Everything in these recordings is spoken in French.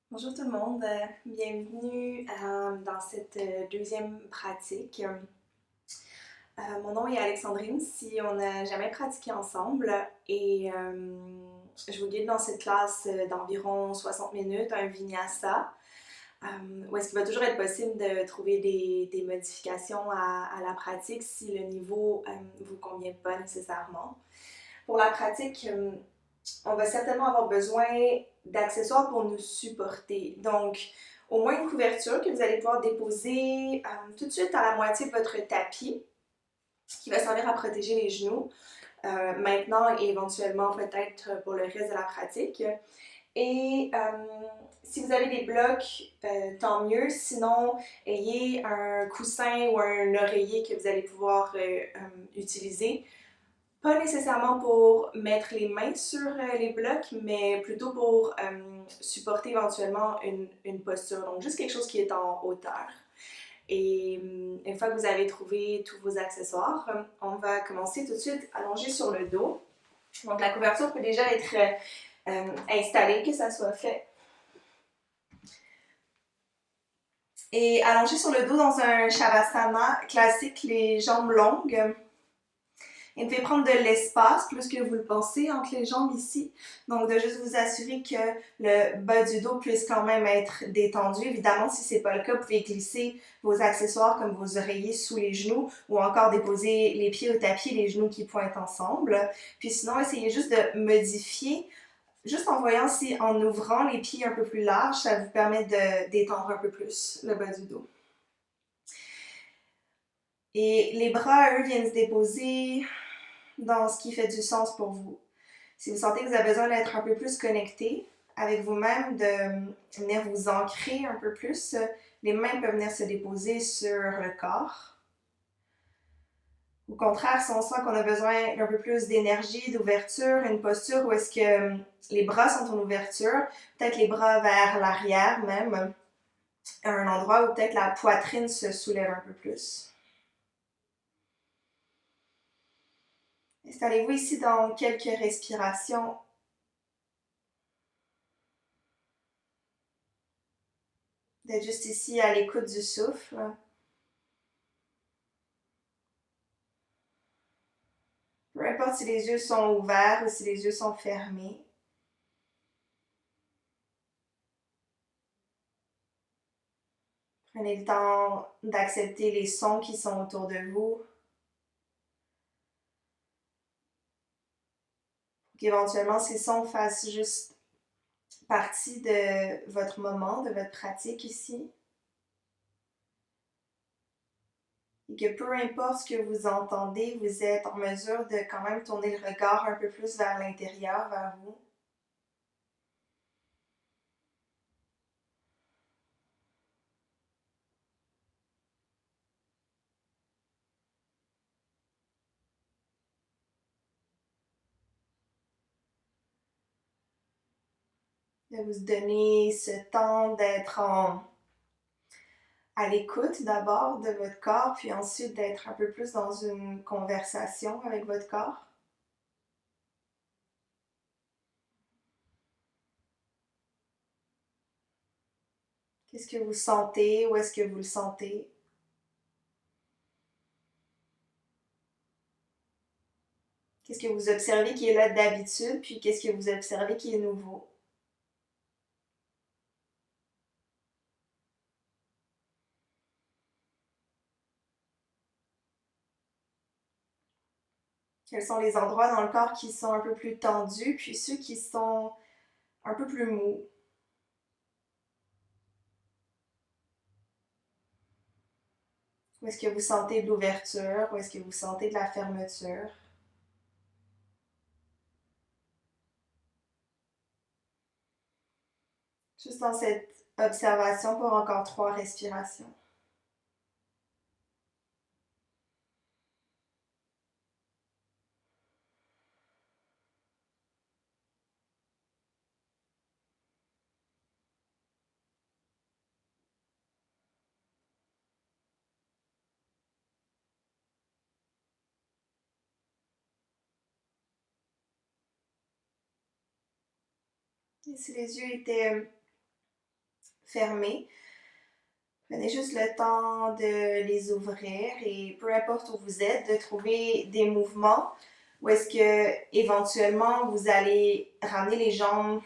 Bonjour tout le monde, bienvenue dans cette deuxième pratique. Mon nom est Alexandrine, si on n'a jamais pratiqué ensemble et je vous guide dans cette classe d'environ 60 minutes, un vinyasa, où est-ce qu'il va toujours être possible de trouver des modifications à la pratique si le niveau ne vous convient pas nécessairement. Pour la pratique, on va certainement avoir besoin d'accessoires pour nous supporter. Donc, au moins une couverture que vous allez pouvoir déposer tout de suite à la moitié de votre tapis, qui va servir à protéger les genoux, maintenant et éventuellement peut-être pour le reste de la pratique. Et si vous avez des blocs, tant mieux. Sinon, ayez un coussin ou un oreiller que vous allez pouvoir utiliser. Pas nécessairement pour mettre les mains sur les blocs, mais plutôt pour supporter éventuellement une posture. Donc, juste quelque chose qui est en hauteur. Et une fois que vous avez trouvé tous vos accessoires, on va commencer tout de suite allongé sur le dos. Donc, la couverture peut déjà être installée, que ça soit fait. Et allongé sur le dos dans un Shavasana classique, les jambes longues. Et vous pouvez prendre de l'espace plus que vous le pensez entre les jambes ici. Donc, de juste vous assurer que le bas du dos puisse quand même être détendu. Évidemment, si ce n'est pas le cas, vous pouvez glisser vos accessoires comme vos oreillers sous les genoux ou encore déposer les pieds au tapis, les genoux qui pointent ensemble. Puis sinon, essayez juste de modifier. Juste en voyant si en ouvrant les pieds un peu plus larges, ça vous permet de détendre un peu plus le bas du dos. Et les bras, eux, viennent se déposer dans ce qui fait du sens pour vous. Si vous sentez que vous avez besoin d'être un peu plus connecté avec vous-même, de venir vous ancrer un peu plus, les mains peuvent venir se déposer sur le corps. Au contraire, si on sent qu'on a besoin d'un peu plus d'énergie, d'ouverture, une posture où est-ce que les bras sont en ouverture, peut-être les bras vers l'arrière même, à un endroit où peut-être la poitrine se soulève un peu plus. Installez-vous ici dans quelques respirations. D'être juste ici à l'écoute du souffle. Peu importe si les yeux sont ouverts ou si les yeux sont fermés. Prenez le temps d'accepter les sons qui sont autour de vous. Qu'éventuellement, ces sons fassent juste partie de votre moment, de votre pratique ici. Et que peu importe ce que vous entendez, vous êtes en mesure de quand même tourner le regard un peu plus vers l'intérieur, vers vous. De vous donner ce temps d'être à l'écoute d'abord de votre corps, puis ensuite d'être un peu plus dans une conversation avec votre corps. Qu'est-ce que vous sentez? Où est-ce que vous le sentez? Qu'est-ce que vous observez qui est là d'habitude? Puis qu'est-ce que vous observez qui est nouveau? Quels sont les endroits dans le corps qui sont un peu plus tendus, puis ceux qui sont un peu plus mous? Où est-ce que vous sentez de l'ouverture? Où est-ce que vous sentez de la fermeture? Juste dans cette observation pour encore 3 respirations. Et si les yeux étaient fermés. Prenez juste le temps de les ouvrir et peu importe où vous êtes, de trouver des mouvements où est-ce que éventuellement vous allez ramener les jambes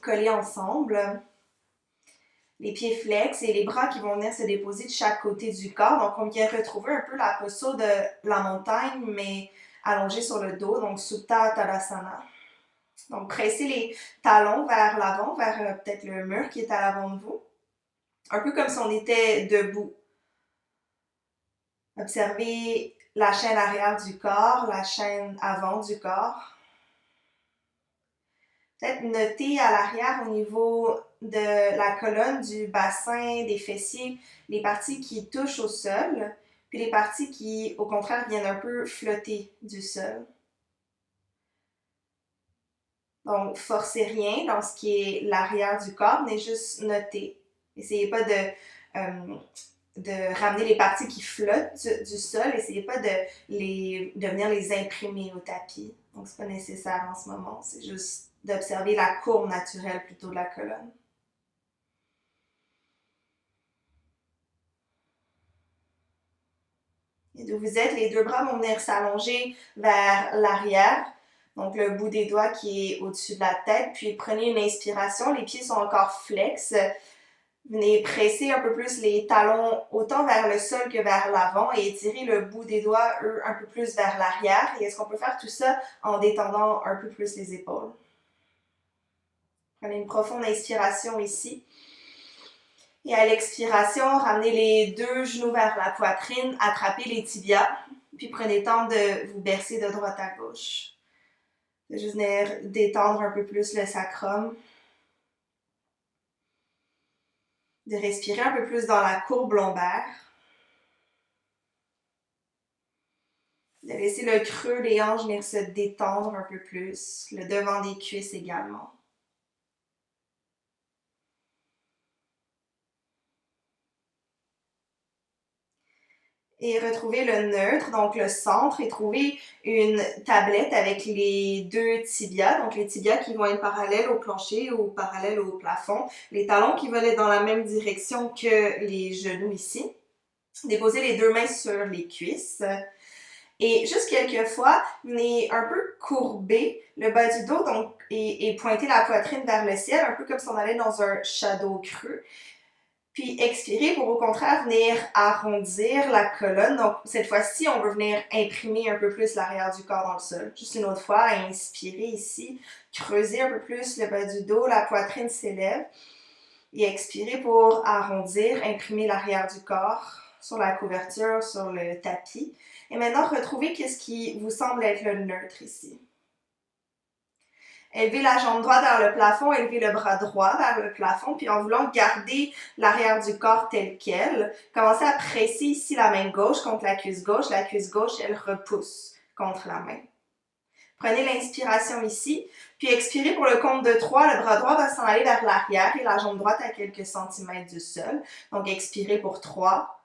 collées ensemble, les pieds flex et les bras qui vont venir se déposer de chaque côté du corps. Donc on vient retrouver un peu la posture de la montagne mais allongée sur le dos, donc Supta Tadasana. Donc pressez les talons vers l'avant, vers peut-être le mur qui est à l'avant de vous. Un peu comme si on était debout. Observez la chaîne arrière du corps, la chaîne avant du corps. Peut-être noter à l'arrière au niveau de la colonne, du bassin, des fessiers, les parties qui touchent au sol, puis les parties qui, au contraire, viennent un peu flotter du sol. Donc, forcez rien dans ce qui est l'arrière du corps, mais juste noter. Essayez pas de ramener les parties qui flottent du sol, essayez pas de venir les imprimer au tapis. Donc, c'est pas nécessaire en ce moment, c'est juste d'observer la courbe naturelle plutôt de la colonne. Et d'où vous êtes, les deux bras vont venir s'allonger vers l'arrière. Donc, le bout des doigts qui est au-dessus de la tête. Puis, prenez une inspiration. Les pieds sont encore flex. Venez presser un peu plus les talons autant vers le sol que vers l'avant et étirez le bout des doigts, eux, un peu plus vers l'arrière. Et est-ce qu'on peut faire tout ça en détendant un peu plus les épaules? Prenez une profonde inspiration ici. Et à l'expiration, ramenez les deux genoux vers la poitrine, attrapez les tibias, puis prenez le temps de vous bercer de droite à gauche. De juste venir détendre un peu plus le sacrum. De respirer un peu plus dans la courbe lombaire. De laisser le creux des hanches venir se détendre un peu plus, le devant des cuisses également. Et retrouvez le neutre, donc le centre, et trouvez une tablette avec les deux tibias, donc les tibias qui vont être parallèles au plancher ou parallèles au plafond, les talons qui vont être dans la même direction que les genoux ici. Déposez les deux mains sur les cuisses. Et juste quelques fois, venez un peu courber le bas du dos donc, et pointer la poitrine vers le ciel, un peu comme si on allait dans un shadow creux. Puis expirez pour au contraire venir arrondir la colonne. Donc cette fois-ci, on veut venir imprimer un peu plus l'arrière du corps dans le sol. Juste une autre fois, inspirez ici, creusez un peu plus le bas du dos, la poitrine s'élève. Et expirez pour arrondir, imprimer l'arrière du corps sur la couverture, sur le tapis. Et maintenant, retrouvez qu'est-ce qui vous semble être le neutre ici. Élevez la jambe droite vers le plafond, élevez le bras droit vers le plafond, puis en voulant garder l'arrière du corps tel quel, commencez à presser ici la main gauche contre la cuisse gauche. La cuisse gauche, elle repousse contre la main. Prenez l'inspiration ici, puis expirez pour le compte de 3. Le bras droit va s'en aller vers l'arrière et la jambe droite à quelques centimètres du sol. Donc expirez pour 3,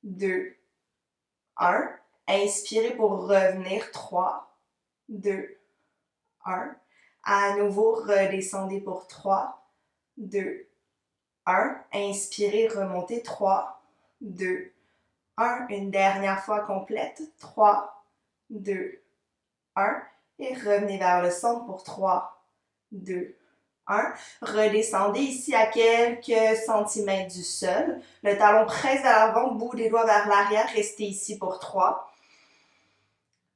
2, 1. Inspirez pour revenir 3, 2, 1. À nouveau, redescendez pour 3, 2, 1. Inspirez, remontez 3, 2, 1. Une dernière fois complète. 3, 2, 1. Et revenez vers le centre pour 3, 2, 1. Redescendez ici à quelques centimètres du sol. Le talon presse vers l'avant, bout des doigts vers l'arrière. Restez ici pour 3,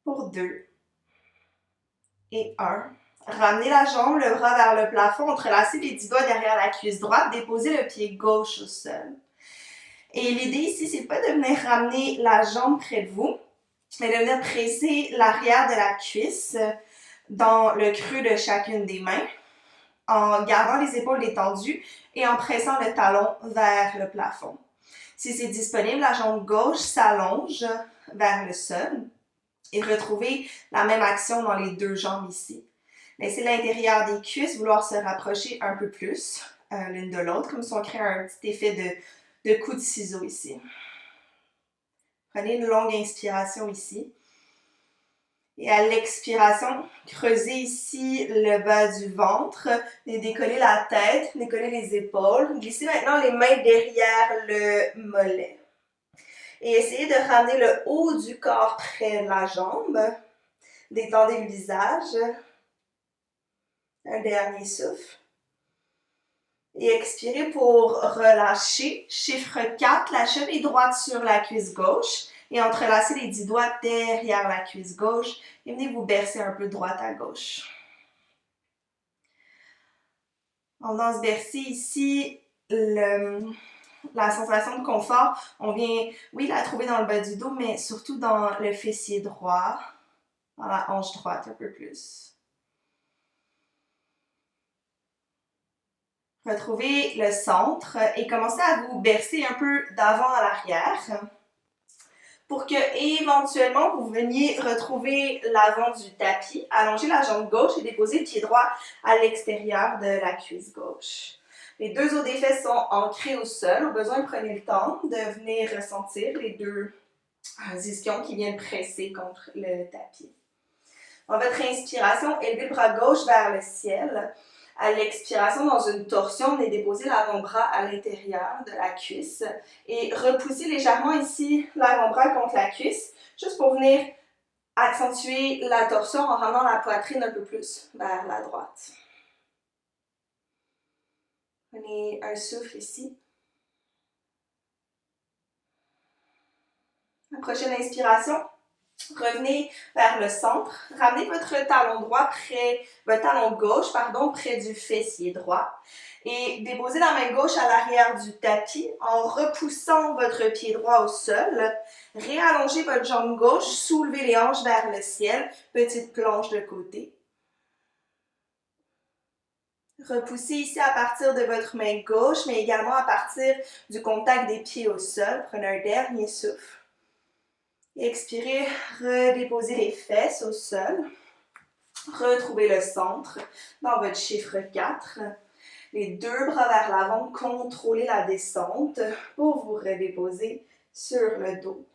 pour 2 et 1. Ramenez la jambe, le bras vers le plafond, entrelacez les 10 doigts derrière la cuisse droite, déposez le pied gauche au sol. Et l'idée ici, c'est pas de venir ramener la jambe près de vous, mais de venir presser l'arrière de la cuisse dans le creux de chacune des mains, en gardant les épaules détendues et en pressant le talon vers le plafond. Si c'est disponible, la jambe gauche s'allonge vers le sol et retrouvez la même action dans les deux jambes ici. Laissez l'intérieur des cuisses vouloir se rapprocher un peu plus l'une de l'autre, comme si on crée un petit effet de coup de ciseau ici. Prenez une longue inspiration ici. Et à l'expiration, creusez ici le bas du ventre, décollez la tête, décollez les épaules. Glissez maintenant les mains derrière le mollet. Et essayez de ramener le haut du corps près de la jambe. Détendez le visage. Un dernier souffle. Et expirez pour relâcher. Chiffre 4, la cheville droite sur la cuisse gauche. Et entrelacez les 10 doigts derrière la cuisse gauche. Et venez vous bercer un peu de droite à gauche. On va se bercer ici la sensation de confort. On vient, oui, la trouver dans le bas du dos, mais surtout dans le fessier droit, dans la hanche droite un peu plus. Retrouvez le centre et commencez à vous bercer un peu d'avant à l'arrière pour que éventuellement vous veniez retrouver l'avant du tapis, allonger la jambe gauche et déposer le pied droit à l'extérieur de la cuisse gauche. Les deux os des fesses sont ancrés au sol. Au besoin, prenez le temps de venir ressentir les deux ischions qui viennent presser contre le tapis. Dans votre inspiration, élevez le bras gauche vers le ciel. À l'expiration, dans une torsion, on est déposé l'avant-bras à l'intérieur de la cuisse et repoussez légèrement ici l'avant-bras contre la cuisse, juste pour venir accentuer la torsion en ramenant la poitrine un peu plus vers la droite. Prenez un souffle ici. La prochaine inspiration, revenez vers le centre. Ramenez votre talon gauche près du fessier droit. Et déposez la main gauche à l'arrière du tapis en repoussant votre pied droit au sol. Réallongez votre jambe gauche, soulevez les hanches vers le ciel. Petite planche de côté. Repoussez ici à partir de votre main gauche, mais également à partir du contact des pieds au sol. Prenez un dernier souffle. Expirez, redéposez les fesses au sol. Retrouvez le centre dans votre chiffre 4. Les deux bras vers l'avant, contrôlez la descente pour vous redéposer sur le dos.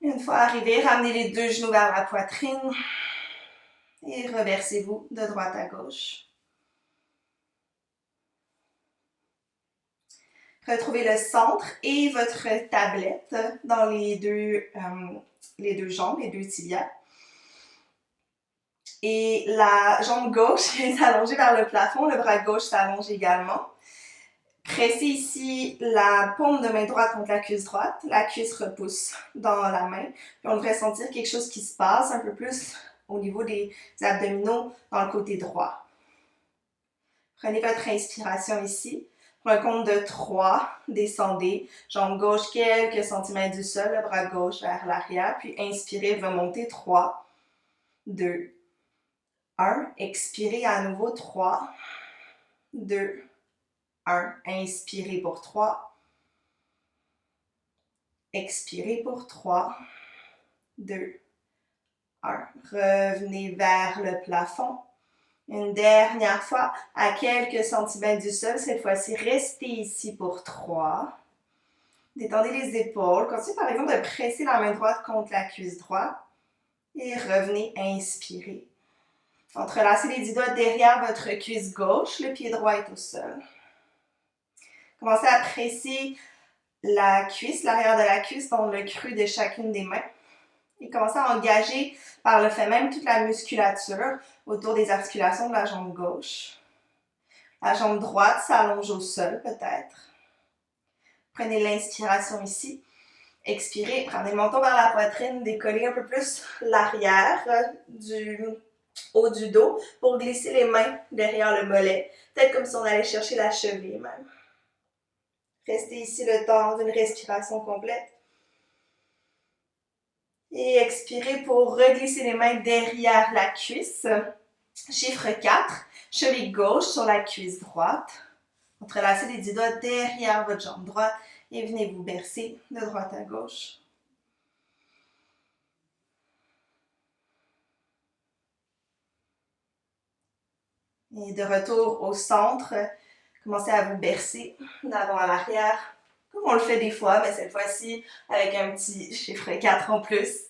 Une fois arrivé, ramenez les deux genoux vers la poitrine et reversez-vous de droite à gauche. Retrouvez le centre et votre tablette dans les deux jambes, les deux tibias. Et la jambe gauche est allongée vers le plafond, le bras gauche s'allonge également. Pressez ici la paume de main droite contre la cuisse droite. La cuisse repousse dans la main. Puis on devrait sentir quelque chose qui se passe un peu plus au niveau des abdominaux dans le côté droit. Prenez votre inspiration ici. Pour un compte de 3, descendez. Jambe gauche quelques centimètres du sol, le bras gauche vers l'arrière. Puis inspirez, remontez 3, 2, 1. Expirez à nouveau 3, 2, 1. Inspirez pour 3. Expirez pour 3, 2, 1. Revenez vers le plafond. Une dernière fois, à quelques centimètres du sol. Cette fois-ci, restez ici pour 3. Détendez les épaules. Continuez par exemple de presser la main droite contre la cuisse droite. Et revenez, inspirez. Entrelacez les 10 doigts derrière votre cuisse gauche. Le pied droit est au sol. Commencez à presser la cuisse, l'arrière de la cuisse dans le creux de chacune des mains. Et commencez à engager par le fait même toute la musculature autour des articulations de la jambe gauche. La jambe droite s'allonge au sol peut-être. Prenez l'inspiration ici. Expirez, ramenez le menton vers la poitrine, décollez un peu plus l'arrière du haut du dos pour glisser les mains derrière le mollet. Peut-être comme si on allait chercher la cheville même. Restez ici le temps d'une respiration complète. Et expirez pour reglisser les mains derrière la cuisse. Chiffre 4, cheville gauche sur la cuisse droite. Entrelacez les 10 doigts derrière votre jambe droite et venez vous bercer de droite à gauche. Et de retour au centre, commencez à vous bercer d'avant à l'arrière comme on le fait des fois, mais cette fois-ci avec un petit chiffre 4 en plus.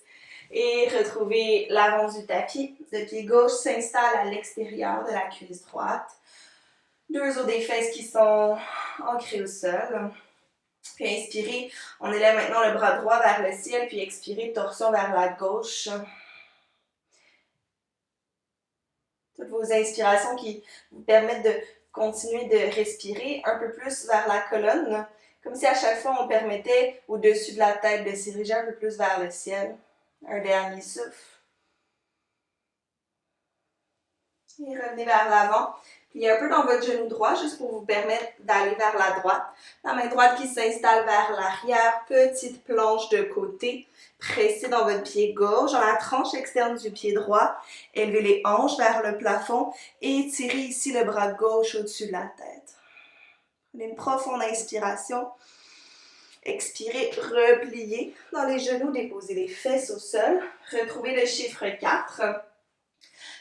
Et retrouvez l'avant du tapis. Le pied gauche s'installe à l'extérieur de la cuisse droite. Deux os des fesses qui sont ancrés au sol. Puis inspirez, on élève maintenant le bras droit vers le ciel, puis expirez, torsion vers la gauche. Toutes vos inspirations qui vous permettent de continuer de respirer un peu plus vers la colonne, comme si à chaque fois on permettait au-dessus de la tête de se diriger un peu plus vers le ciel. Un dernier souffle. Et revenez vers l'avant. Pliez un peu dans votre genou droit, juste pour vous permettre d'aller vers la droite. La main droite qui s'installe vers l'arrière, petite planche de côté. Pressez dans votre pied gauche, dans la tranche externe du pied droit. Élevez les hanches vers le plafond et étirez ici le bras gauche au-dessus de la tête. Prenez une profonde inspiration. Expirez, repliez dans les genoux, déposez les fesses au sol. Retrouvez le chiffre 4.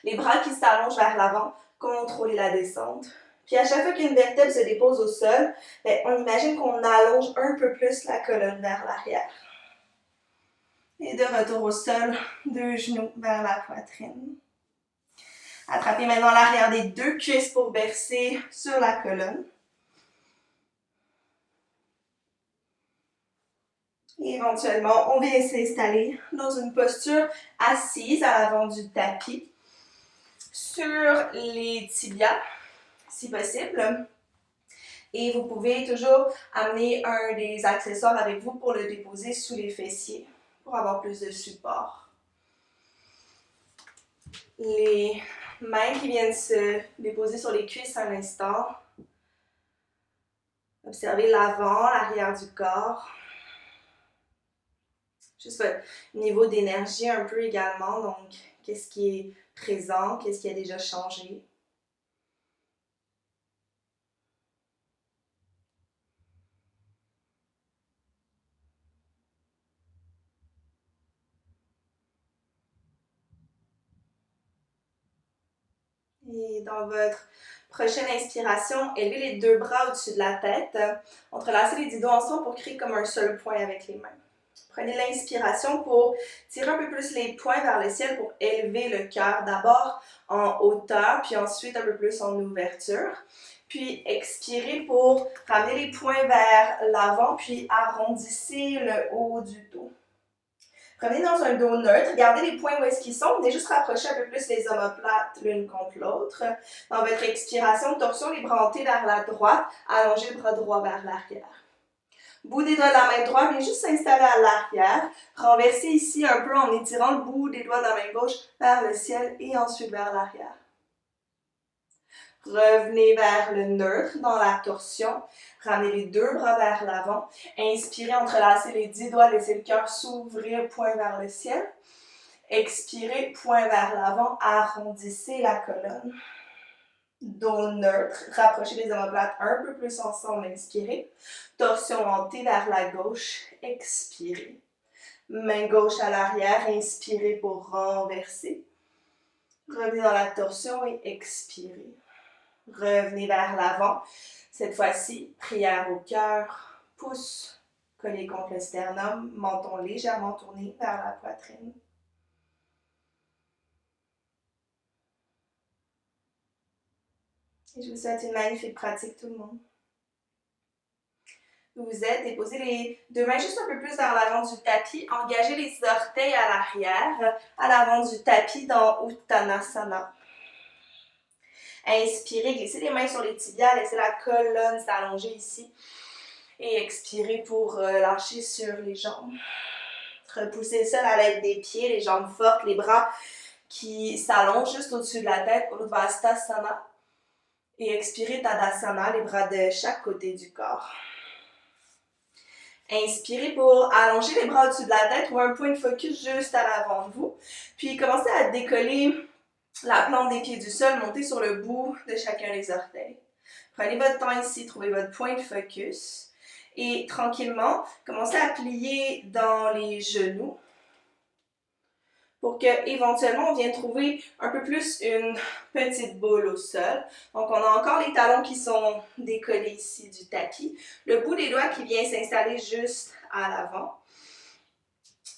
Les bras qui s'allongent vers l'avant, contrôlez la descente. Puis à chaque fois qu'une vertèbre se dépose au sol, on imagine qu'on allonge un peu plus la colonne vers l'arrière. Et de retour au sol, deux genoux vers la poitrine. Attrapez maintenant l'arrière des deux cuisses pour bercer sur la colonne. Et éventuellement, on vient s'installer dans une posture assise à l'avant du tapis, sur les tibias, si possible. Et vous pouvez toujours amener un des accessoires avec vous pour le déposer sous les fessiers, pour avoir plus de support. Les mains qui viennent se déposer sur les cuisses un instant. Observez l'avant, l'arrière du corps. Juste votre niveau d'énergie un peu également, donc qu'est-ce qui est présent, qu'est-ce qui a déjà changé. Et dans votre prochaine inspiration, élevez les deux bras au-dessus de la tête. Entrelacez les 10 doigts ensemble pour créer comme un seul point avec les mains. Prenez l'inspiration pour tirer un peu plus les poings vers le ciel pour élever le cœur d'abord en hauteur, puis ensuite un peu plus en ouverture. Puis expirez pour ramener les poings vers l'avant, puis arrondissez le haut du dos. Revenez dans un dos neutre, gardez les poings où est-ce qu'ils sont, venez juste rapprocher un peu plus les omoplates l'une contre l'autre. Dans votre expiration, torsion, les bras hantés vers la droite, allongez le bras droit vers l'arrière. Bout des doigts de la main droite, vient juste s'installer à l'arrière. Renversez ici un peu en étirant le bout des doigts de la main gauche vers le ciel et ensuite vers l'arrière. Revenez vers le neutre dans la torsion. Ramenez les deux bras vers l'avant. Inspirez, entrelacez les 10 doigts, laissez le cœur s'ouvrir, point vers le ciel. Expirez, point vers l'avant, arrondissez la colonne. Dos neutre, rapprochez les omoplates un peu plus ensemble, inspirez. Torsion hantée vers la gauche, expirez. Main gauche à l'arrière, inspirez pour renverser. Revenez dans la torsion et expirez. Revenez vers l'avant. Cette fois-ci, prière au cœur, pouce collé contre le sternum, menton légèrement tourné vers la poitrine. Et je vous souhaite une magnifique pratique tout le monde. Vous êtes, déposez les deux mains juste un peu plus vers l'avant du tapis, engagez les orteils à l'arrière, à l'avant du tapis dans Uttanasana. Inspirez, glissez les mains sur les tibias, laissez la colonne s'allonger ici. Et expirez pour lâcher sur les jambes. Repoussez le sol à l'aide des pieds, les jambes fortes, les bras qui s'allongent juste au-dessus de la tête, Urdhvastasana. Et expirez Tadasana, les bras de chaque côté du corps. Inspirez pour allonger les bras au-dessus de la tête ou un point de focus juste à l'avant de vous. Puis commencez à décoller la plante des pieds du sol, montez sur le bout de chacun des orteils. Prenez votre temps ici, trouvez votre point de focus. Et tranquillement, commencez à plier dans les genoux. pour que éventuellement on vienne trouver un peu plus une petite boule au sol. Donc on a encore les talons qui sont décollés ici du tapis, le bout des doigts qui vient s'installer juste à l'avant.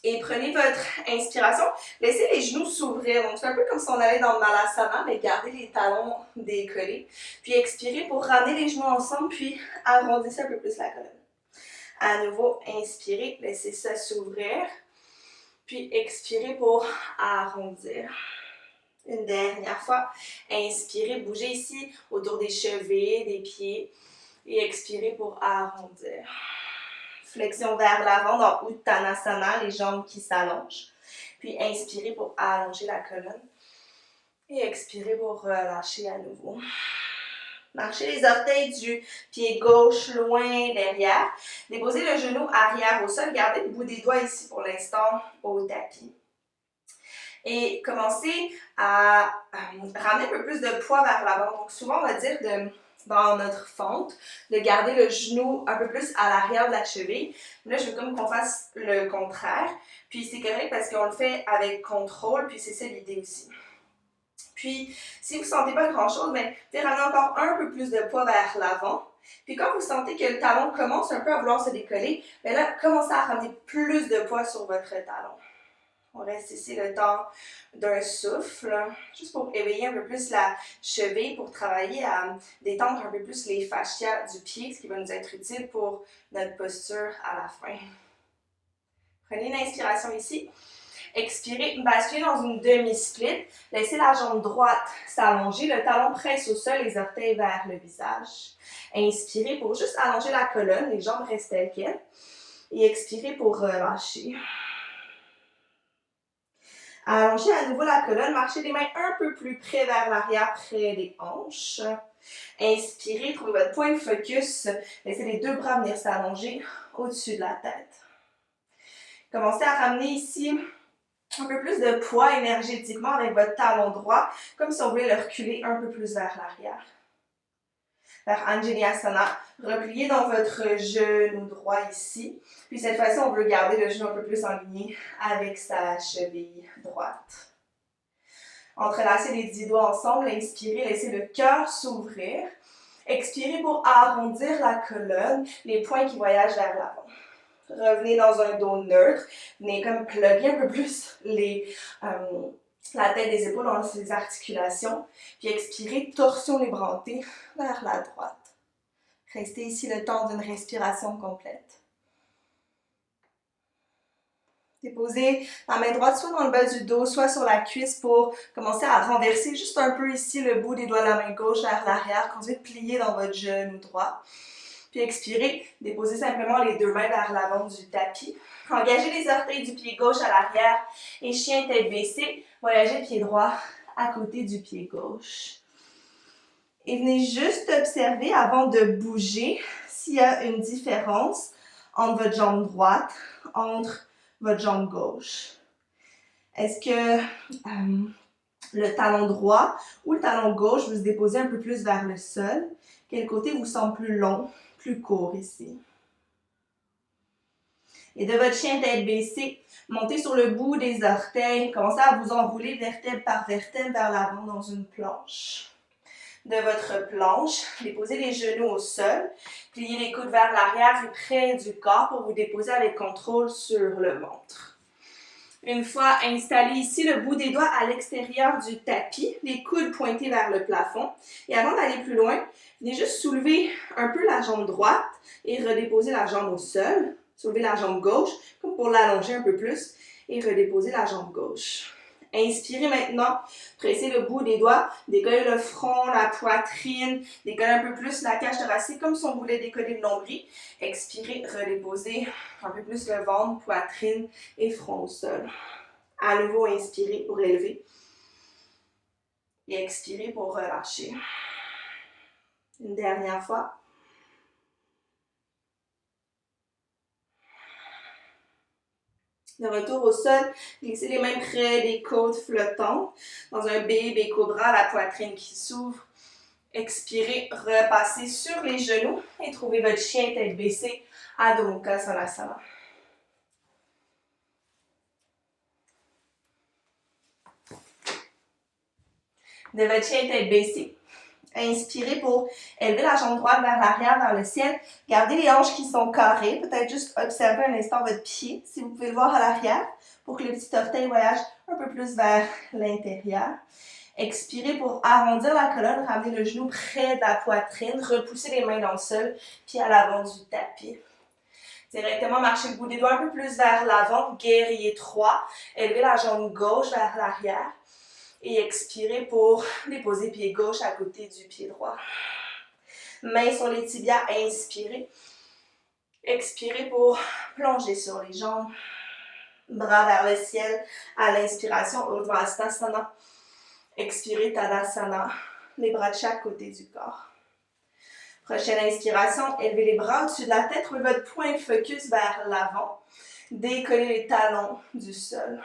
Et prenez votre inspiration, laissez les genoux s'ouvrir. Donc c'est un peu comme si on allait dans le Malasana, mais gardez les talons décollés. Puis expirez pour ramener les genoux ensemble, puis arrondissez un peu plus la colonne. À nouveau, inspirez, laissez ça s'ouvrir. Puis expirez pour arrondir. Une dernière fois, inspirez, bougez ici autour des chevilles, des pieds. Et expirez pour arrondir. Flexion vers l'avant dans Uttanasana, les jambes qui s'allongent. Puis inspirez pour allonger la colonne. Et expirez pour relâcher à nouveau. Marchez les orteils du pied gauche loin derrière. Déposez le genou arrière au sol. Gardez le bout des doigts ici pour l'instant au tapis. Et commencez à ramener un peu plus de poids vers l'avant. Donc souvent on va dire dans notre fente, de garder le genou un peu plus à l'arrière de la cheville. Là, je veux comme qu'on fasse le contraire. Puis c'est correct parce qu'on le fait avec contrôle, puis c'est ça l'idée aussi. Puis, si vous ne sentez pas grand-chose, bien, vous pouvez ramener encore un peu plus de poids vers l'avant. Puis quand vous sentez que le talon commence un peu à vouloir se décoller, bien là, commencez à ramener plus de poids sur votre talon. On reste ici le temps d'un souffle, juste pour éveiller un peu plus la cheville, pour travailler à détendre un peu plus les fascias du pied, ce qui va nous être utile pour notre posture à la fin. Prenez une inspiration ici. Expirez, basculez dans une demi-split. Laissez la jambe droite s'allonger, le talon presse au sol, les orteils vers le visage. Inspirez pour juste allonger la colonne, les jambes restent telles quelles. Et expirez pour relâcher. Allongez à nouveau la colonne, marchez les mains un peu plus près vers l'arrière, près des hanches. Inspirez, trouvez votre point de focus. Laissez les deux bras venir s'allonger au-dessus de la tête. Commencez à ramener ici un peu plus de poids énergétiquement avec votre talon droit, comme si on voulait le reculer un peu plus vers l'arrière. Vers Anjaneyasana, repliez dans votre genou droit ici. Puis cette fois-ci, on veut garder le genou un peu plus aligné avec sa cheville droite. Entrelacez les 10 doigts ensemble, inspirez, laissez le cœur s'ouvrir. Expirez pour arrondir la colonne, les poings qui voyagent vers l'avant. Revenez dans un dos neutre. Venez comme plugger un peu plus la tête des épaules dans les articulations. Puis expirez, torsion ébranchée vers la droite. Restez ici le temps d'une respiration complète. Déposez la main droite soit dans le bas du dos, soit sur la cuisse pour commencer à renverser juste un peu ici le bout des doigts de la main gauche vers l'arrière. Continuez de plier dans votre genou droit. Puis expirez, déposez simplement les deux mains vers l'avant du tapis. Engagez les orteils du pied gauche à l'arrière et chien tête baissée. Voyagez le pied droit à côté du pied gauche. Et venez juste observer avant de bouger s'il y a une différence entre votre jambe droite, entre votre jambe gauche. Est-ce que le talon droit ou le talon gauche vous se déposez un peu plus vers le sol? Quel côté vous semble plus long, plus court ici? Et de votre chien tête baissée, montez sur le bout des orteils, commencez à vous enrouler vertèbre par vertèbre vers l'avant dans une planche. De votre planche, déposez les genoux au sol, pliez les coudes vers l'arrière et près du corps pour vous déposer avec contrôle sur le ventre. Une fois installé ici, le bout des doigts à l'extérieur du tapis, les coudes pointés vers le plafond. Et avant d'aller plus loin, venez juste soulever un peu la jambe droite et redéposer la jambe au sol. Soulevez la jambe gauche, comme pour l'allonger un peu plus, et redéposer la jambe gauche. Inspirez maintenant, pressez le bout des doigts, décollez le front, la poitrine, décollez un peu plus la cage thoracique comme si on voulait décoller le nombril. Expirez, redéposez un peu plus le ventre, poitrine et front au sol. À nouveau, inspirez pour élever et expirez pour relâcher. Une dernière fois. De retour au sol, glissez les mains près des côtes flottantes. Dans un bébé cobra, la poitrine qui s'ouvre. Expirez, repassez sur les genoux et trouvez votre chien tête baissée, Adho Mukha Svanasana. de votre chien tête baissée. Inspirez pour élever la jambe droite vers l'arrière, vers le ciel. Gardez les hanches qui sont carrées. Peut-être juste observer un instant votre pied, si vous pouvez le voir à l'arrière, pour que le petit orteil voyage un peu plus vers l'intérieur. Expirez pour arrondir la colonne, ramener le genou près de la poitrine, repousser les mains dans le sol, puis à l'avant du tapis. Directement marcher le bout des doigts un peu plus vers l'avant, guerrier 3. Élevez la jambe gauche vers l'arrière. Et expirez pour déposer pied gauche à côté du pied droit. Mains sur les tibias, inspirez. Expirez pour plonger sur les jambes. Bras vers le ciel à l'inspiration, Urdhvasana. Expirez, Tadasana. Les bras de chaque côté du corps. Prochaine inspiration, élevez les bras au-dessus de la tête, trouvez votre point de focus vers l'avant. Décollez les talons du sol.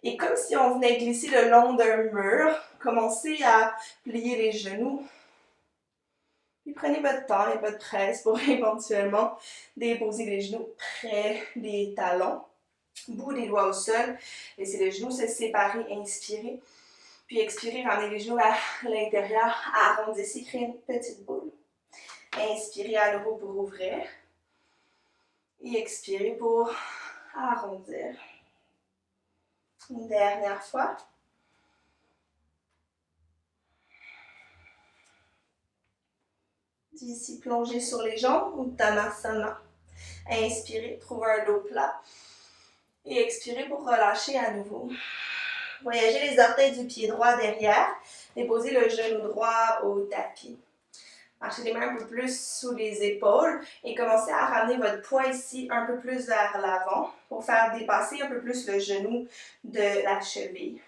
Et comme si on venait glisser le long d'un mur, commencez à plier les genoux. Puis prenez votre temps, il n'y a pas de presse pour éventuellement déposer les genoux près des talons. Bout des doigts au sol. Laissez les genoux se séparer, inspirez. Puis expirez, ramenez les genoux vers l'intérieur, arrondissez, créez une petite boule. Inspirez à nouveau pour ouvrir. Et expirez pour arrondir. Une dernière fois. D'ici, plongez sur les jambes, Uttanasana. Inspirez, trouvez un dos plat. Et expirez pour relâcher à nouveau. Voyagez les orteils du pied droit derrière. Déposez le genou droit au tapis. Marchez les mains un peu plus sous les épaules et commencez à ramener votre poids ici un peu plus vers l'avant pour faire dépasser un peu plus le genou de la cheville.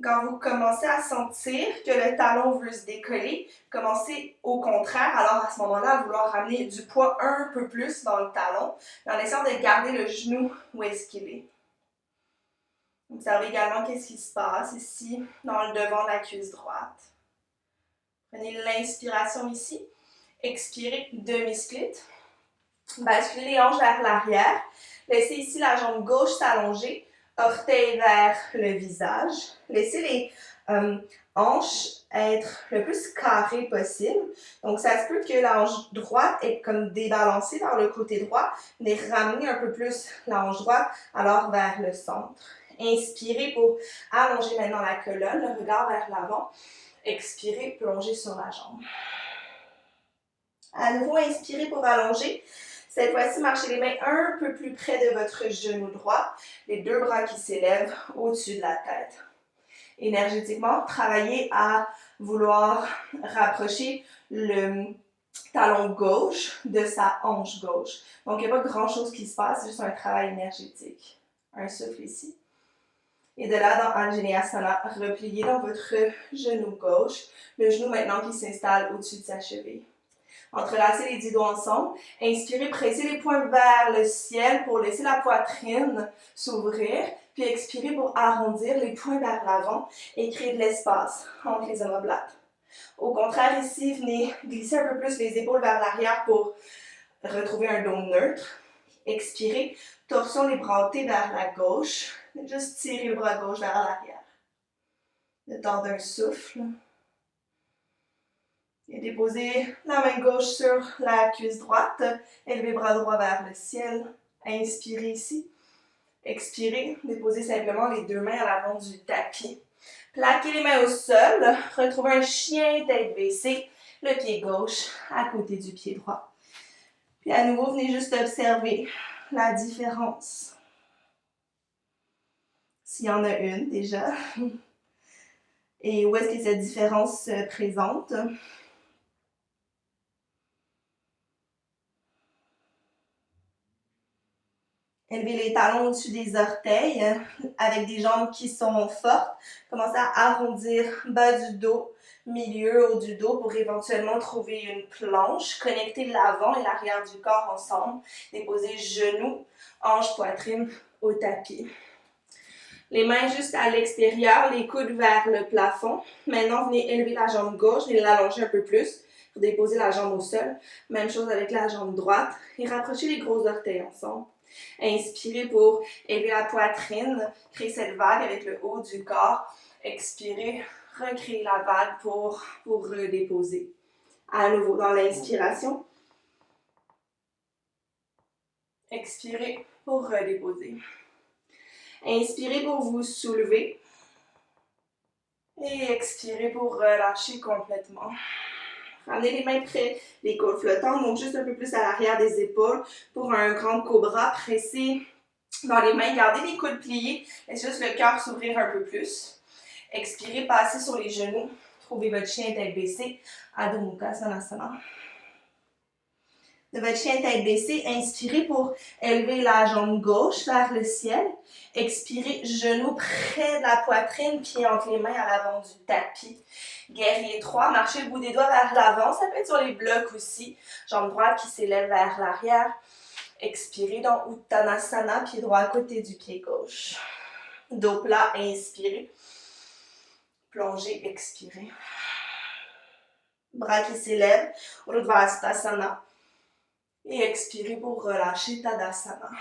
Quand vous commencez à sentir que le talon veut se décoller, commencez au contraire, alors à ce moment-là, à vouloir ramener du poids un peu plus dans le talon, en essayant de garder le genou où est-ce qu'il est. Observez également qu'est-ce qui se passe ici, dans le devant de la cuisse droite. Prenez l'inspiration ici. Expirez, demi-split. Basculez les hanches vers l'arrière. Laissez ici la jambe gauche s'allonger. Orteil vers le visage. Laissez les hanches être le plus carrées possible. Donc, ça se peut que la hanche droite est comme débalancée vers le côté droit, mais ramenez un peu plus la hanche droite alors vers le centre. Inspirez pour allonger maintenant la colonne, le regard vers l'avant. Expirez, plongez sur la jambe. À nouveau, inspirez pour allonger. Cette fois-ci, marchez les mains un peu plus près de votre genou droit. Les deux bras qui s'élèvent au-dessus de la tête. Énergétiquement, travaillez à vouloir rapprocher le talon gauche de sa hanche gauche. Donc, il n'y a pas grand-chose qui se passe, c'est juste un travail énergétique. Un souffle ici. Et de là, dans Anjaneyasana, repliez dans votre genou gauche, le genou maintenant qui s'installe au-dessus de sa cheville. Entrelacez les 10 doigts ensemble. Inspirez, pressez les poings vers le ciel pour laisser la poitrine s'ouvrir. Puis expirez pour arrondir les poings vers l'avant et créer de l'espace entre les omoplates. Au contraire, ici, venez glisser un peu plus les épaules vers l'arrière pour retrouver un dos neutre. Expirez, torsion les bras ôtés vers la gauche. Juste tirez le bras gauche vers l'arrière. Le temps d'un souffle. Et déposez la main gauche sur la cuisse droite. Élevez le bras droit vers le ciel. Inspirez ici. Expirez. Déposez simplement les deux mains à l'avant du tapis. Plaquez les mains au sol. Retrouvez un chien tête baissée. Le pied gauche à côté du pied droit. Puis à nouveau, venez juste observer la différence. S'il y en a une déjà. Et où est-ce que cette différence se présente? Élevez les talons au-dessus des orteils avec des jambes qui sont fortes. Commencez à arrondir bas du dos, milieu, haut du dos pour éventuellement trouver une planche. Connectez l'avant et l'arrière du corps ensemble. Déposez genoux, hanches, poitrine au tapis. Les mains juste à l'extérieur, les coudes vers le plafond. Maintenant, venez élever la jambe gauche, venez l'allonger un peu plus pour déposer la jambe au sol. Même chose avec la jambe droite. Et rapprochez les gros orteils ensemble. Inspirez pour élever la poitrine, créer cette vague avec le haut du corps. Expirez, recréer la vague pour redéposer. À nouveau dans l'inspiration. Expirez pour redéposer. Inspirez pour vous soulever. Et expirez pour relâcher complètement. Ramenez les mains près des côtes flottantes, donc juste un peu plus à l'arrière des épaules pour un grand cobra. Pressez dans les mains, gardez les coudes pliés. Laissez juste le cœur s'ouvrir un peu plus. Expirez, passez sur les genoux. Trouvez votre chien tête baissée. Adho Mukha Svanasana. De votre chien tête baissée, inspirez pour élever la jambe gauche vers le ciel. Expirez, genoux près de la poitrine, pieds entre les mains à l'avant du tapis. Guerrier 3, marchez le bout des doigts vers l'avant, ça peut être sur les blocs aussi. Jambe droite qui s'élève vers l'arrière. Expirez dans Uttanasana, pied droit à côté du pied gauche. Dos plat, inspirez. Plongez, expirez. Bras qui s'élèvent, Urdhva et expirez pour relâcher Tadasana.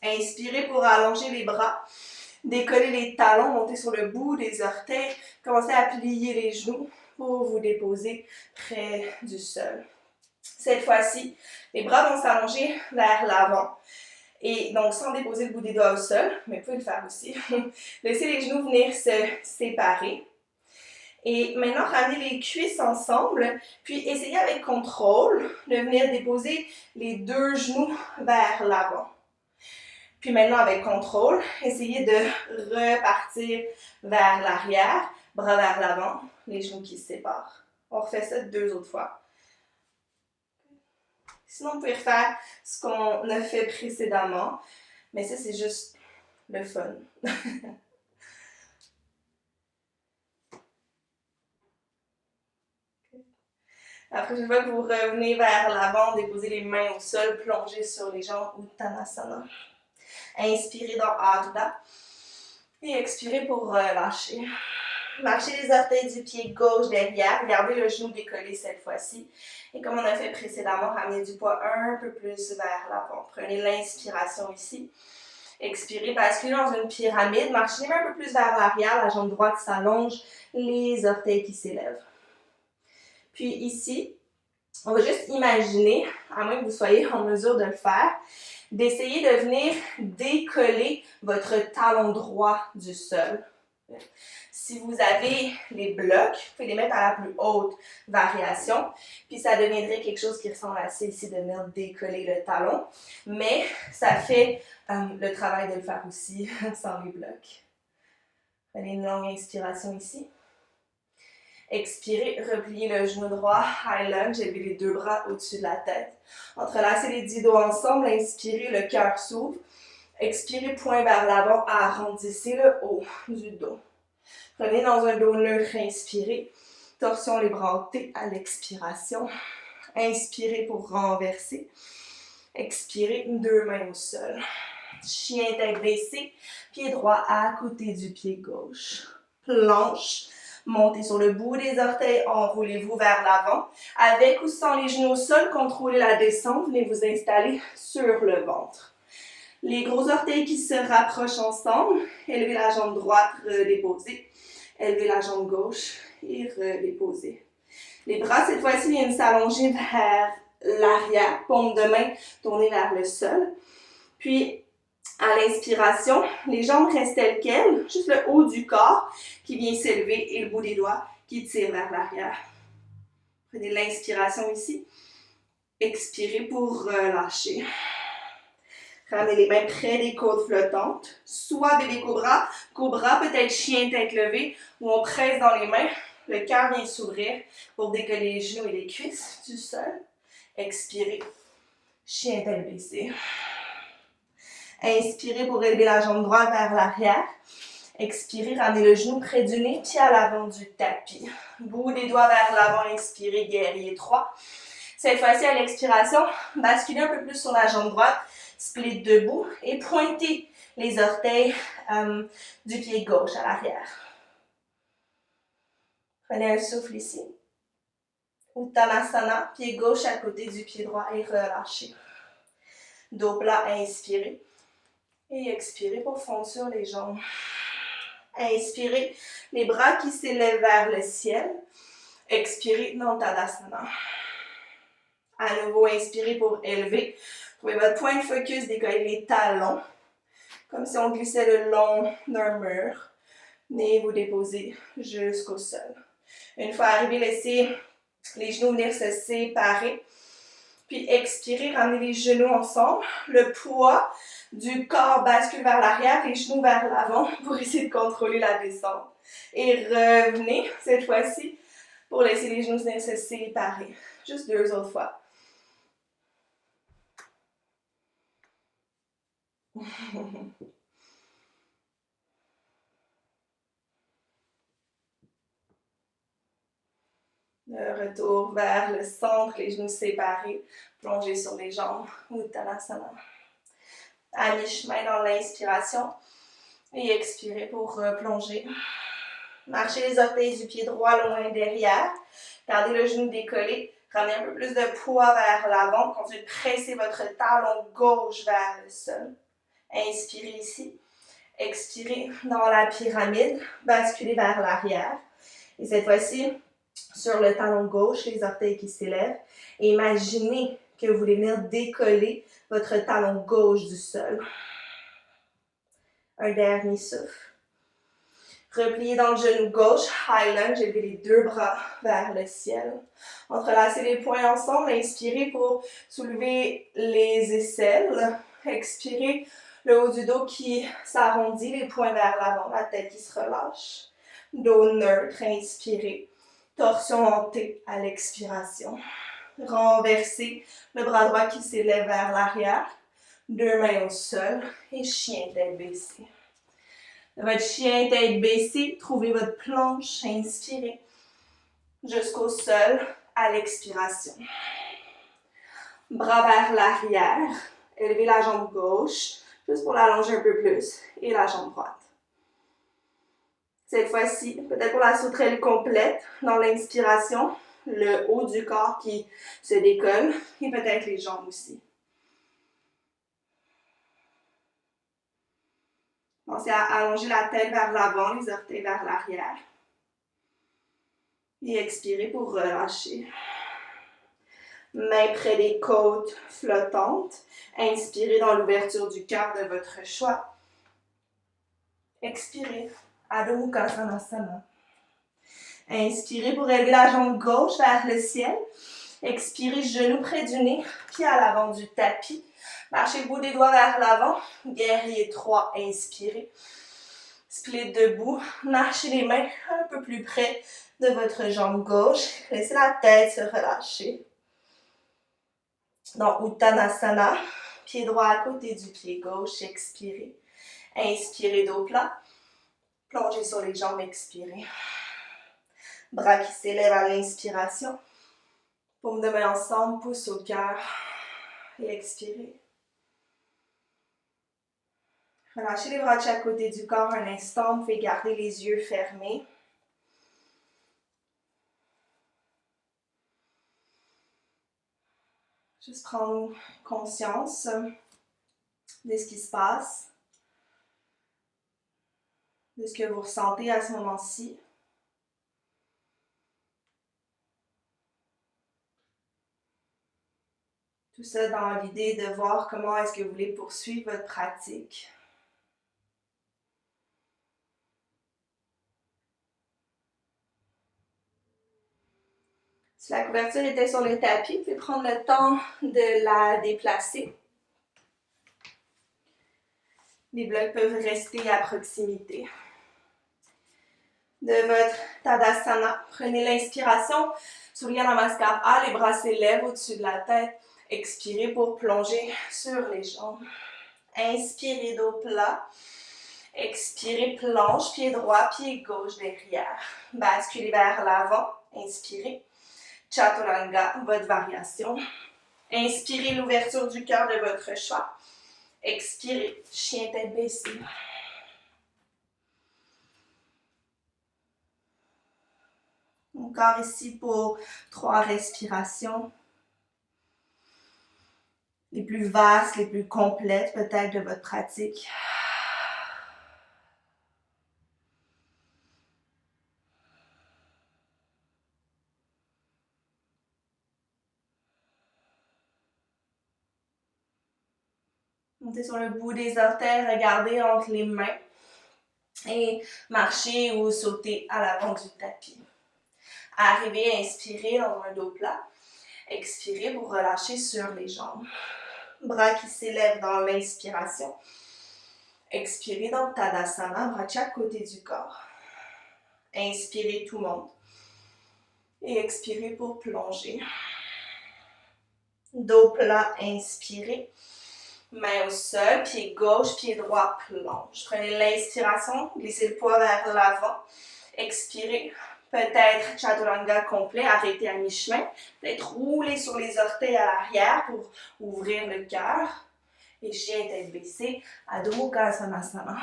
Inspirez pour allonger les bras, décoller les talons, monter sur le bout des orteils, commencez à plier les genoux pour vous déposer près du sol. Cette fois-ci, les bras vont s'allonger vers l'avant. Et donc, sans déposer le bout des doigts au sol, mais vous pouvez le faire aussi. Laissez les genoux venir se séparer. Et maintenant, ramenez les cuisses ensemble, puis essayez avec contrôle de venir déposer les deux genoux vers l'avant. Puis maintenant, avec contrôle, essayez de repartir vers l'arrière, bras vers l'avant, les genoux qui se séparent. On refait ça 2 autres fois. Sinon, vous pouvez refaire ce qu'on a fait précédemment, mais ça, c'est juste le fun. La prochaine fois que vous revenez vers l'avant, déposez les mains au sol, plongez sur les jambes, Uttanasana. Inspirez dans Ardha et expirez pour relâcher. Marchez les orteils du pied gauche derrière, gardez le genou décollé cette fois-ci. Et comme on a fait précédemment, ramenez du poids un peu plus vers l'avant. Prenez l'inspiration ici. Expirez, basculez dans une pyramide, marchez les mains un peu plus vers l'arrière, la jambe droite s'allonge, les orteils qui s'élèvent. Puis ici, on va juste imaginer, à moins que vous soyez en mesure de le faire, d'essayer de venir décoller votre talon droit du sol. Si vous avez les blocs, vous pouvez les mettre à la plus haute variation, puis ça deviendrait quelque chose qui ressemble à ça ici, de venir décoller le talon, mais ça fait le travail de le faire aussi sans les blocs. Prenez une longue inspiration ici. Expirez, repliez le genou droit, high lunge, élevez les deux bras au-dessus de la tête. Entrelacez les 10 doigts ensemble, inspirez, le cœur s'ouvre. Expirez, poing vers l'avant, arrondissez le haut du dos. Prenez dans un dos neutre, inspirez. Torsion les bras en T à l'expiration. Inspirez pour renverser. Expirez, 2 mains au sol. Chien tête baissée, pied droit à côté du pied gauche. Planche. Montez sur le bout des orteils, enroulez-vous vers l'avant. Avec ou sans les genoux au sol, contrôlez la descente, venez vous installer sur le ventre. Les gros orteils qui se rapprochent ensemble, élevez la jambe droite, redéposez. Élevez la jambe gauche et redéposez. Les bras, cette fois-ci, viennent s'allonger vers l'arrière, paume de main tournée vers le sol. Puis, à l'inspiration, les jambes restent telles quelles, juste le haut du corps qui vient s'élever et le bout des doigts qui tire vers l'arrière. Prenez l'inspiration ici. Expirez pour relâcher. Ramenez les mains près des côtes flottantes. Soit bébé cobra, cobra peut-être chien tête levée, où on presse dans les mains. Le cœur vient s'ouvrir pour décoller les genoux et les cuisses du sol. Expirez. Chien tête baissée. Inspirez pour élever la jambe droite vers l'arrière. Expirez, ramenez le genou près du nez, pied à l'avant du tapis. Bout des doigts vers l'avant, inspirez, guerrier 3. Cette fois-ci, à l'expiration, basculez un peu plus sur la jambe droite, split debout et pointez les orteils du pied gauche à l'arrière. Prenez un souffle ici. Uttanasana, pied gauche à côté du pied droit et relâchez. Dos plat, inspirez. Et expirez pour fondre sur les jambes. Inspirez, les bras qui s'élèvent vers le ciel. Expirez dans Tadasana. À nouveau, inspirez pour élever. Trouvez votre point de focus, décollez les talons. Comme si on glissait le long d'un mur. Et vous déposez jusqu'au sol. Une fois arrivé, laissez les genoux venir se séparer. Puis expirez, ramenez les genoux ensemble. Le poids du corps bascule vers l'arrière, les genoux vers l'avant pour essayer de contrôler la descente. Et revenez cette fois-ci pour laisser les genoux venir se séparer. Juste 2 autres fois. Le retour vers le centre, les genoux séparés, plongez sur les jambes, Uttanasana. À mi-chemin dans l'inspiration et expirez pour replonger. Marchez les orteils du pied droit loin derrière, gardez le genou décollé, ramenez un peu plus de poids vers l'avant, continuez de presser votre talon gauche vers le sol. Inspirez ici, expirez dans la pyramide, basculez vers l'arrière. Et cette fois-ci, sur le talon gauche, les orteils qui s'élèvent. Et imaginez que vous voulez venir décoller votre talon gauche du sol. Un dernier souffle. Repliez dans le genou gauche, high lunge, élevez les 2 bras vers le ciel. Entrelacez les poings ensemble, inspirez pour soulever les aisselles. Expirez, le haut du dos qui s'arrondit, les poings vers l'avant, la tête qui se relâche. Dos neutre, inspirez. Torsion en T à l'expiration. Renversez le bras droit qui s'élève vers l'arrière. 2 mains au sol et chien tête baissée. Votre chien tête baissée, trouvez votre planche, inspirez jusqu'au sol à l'expiration. Bras vers l'arrière, élevez la jambe gauche, juste pour l'allonger un peu plus, et la jambe droite. Cette fois-ci, peut-être pour la sauterelle complète, dans l'inspiration, le haut du corps qui se décolle, et peut-être les jambes aussi. Pensez à allonger la tête vers l'avant, les orteils vers l'arrière. Et expirez pour relâcher. Mains près des côtes flottantes. Inspirez dans l'ouverture du cœur de votre choix. Expirez. Adho Mukha Svanasana. Inspirez pour élever la jambe gauche vers le ciel. Expirez, genoux près du nez, pied à l'avant du tapis. Marchez le bout des doigts vers l'avant. Guerrier 3, inspirez. Split debout. Marchez les mains un peu plus près de votre jambe gauche. Laissez la tête se relâcher. Dans Uttanasana, pied droit à côté du pied gauche, expirez. Inspirez, dos plat. Plongez sur les jambes, expirez. Bras qui s'élèvent à l'inspiration. Paumes de main ensemble, pouce au cœur. Et expirez. Relâchez les bras de chaque côté du corps un instant. Vous pouvez garder les yeux fermés. Juste prendre conscience de ce qui se passe, de ce que vous ressentez à ce moment-ci. Tout ça dans l'idée de voir comment est-ce que vous voulez poursuivre votre pratique. Si la couverture était sur le tapis, vous pouvez prendre le temps de la déplacer. Les blocs peuvent rester à proximité de votre Tadasana. Prenez l'inspiration, Surya Namaskar, les bras s'élèvent au-dessus de la tête. Expirez pour plonger sur les jambes. Inspirez, dos plat. Expirez, planche, pied droit, pied gauche derrière. Basculez vers l'avant. Inspirez. Chaturanga, votre variation. Inspirez l'ouverture du cœur de votre choix. Expirez, chien tête baissée. Encore ici pour 3 respirations. les plus vastes, les plus complètes peut-être de votre pratique. Montez sur le bout des orteils, regardez entre les mains et marchez ou sautez à l'avant du tapis. Arrivez à inspirer dans un dos plat. Expirez pour relâcher sur les jambes. Bras qui s'élèvent dans l'inspiration. Expirez dans Tadasana, bras de chaque côté du corps. Inspirez, tout monte. Et expirez pour plonger. Dos plat, inspirez. Main au sol, pied gauche, pied droit, plonge. Prenez l'inspiration, glissez le poids vers l'avant. Expirez. Peut-être Chaturanga complet, arrêtez à mi-chemin. Peut-être rouler sur les orteils à l'arrière pour ouvrir le cœur. Et chien tête baissée, Adho Mukha Svanasana.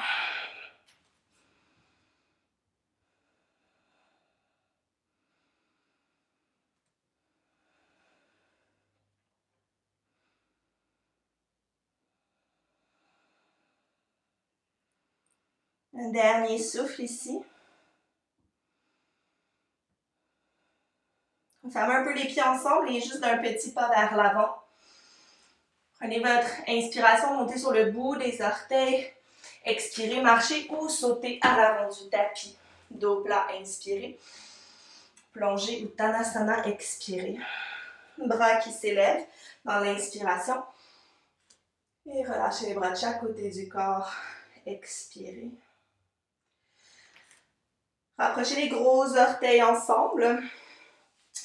Un dernier souffle ici. Fermez un peu les pieds ensemble et juste un petit pas vers l'avant. Prenez votre inspiration, montez sur le bout des orteils. Expirez, marchez ou sautez à l'avant du tapis. Dos plat, inspirez. Plongez Uttanasana, expirez. Bras qui s'élèvent dans l'inspiration. Et relâchez les bras de chaque côté du corps. Expirez. Rapprochez les gros orteils ensemble.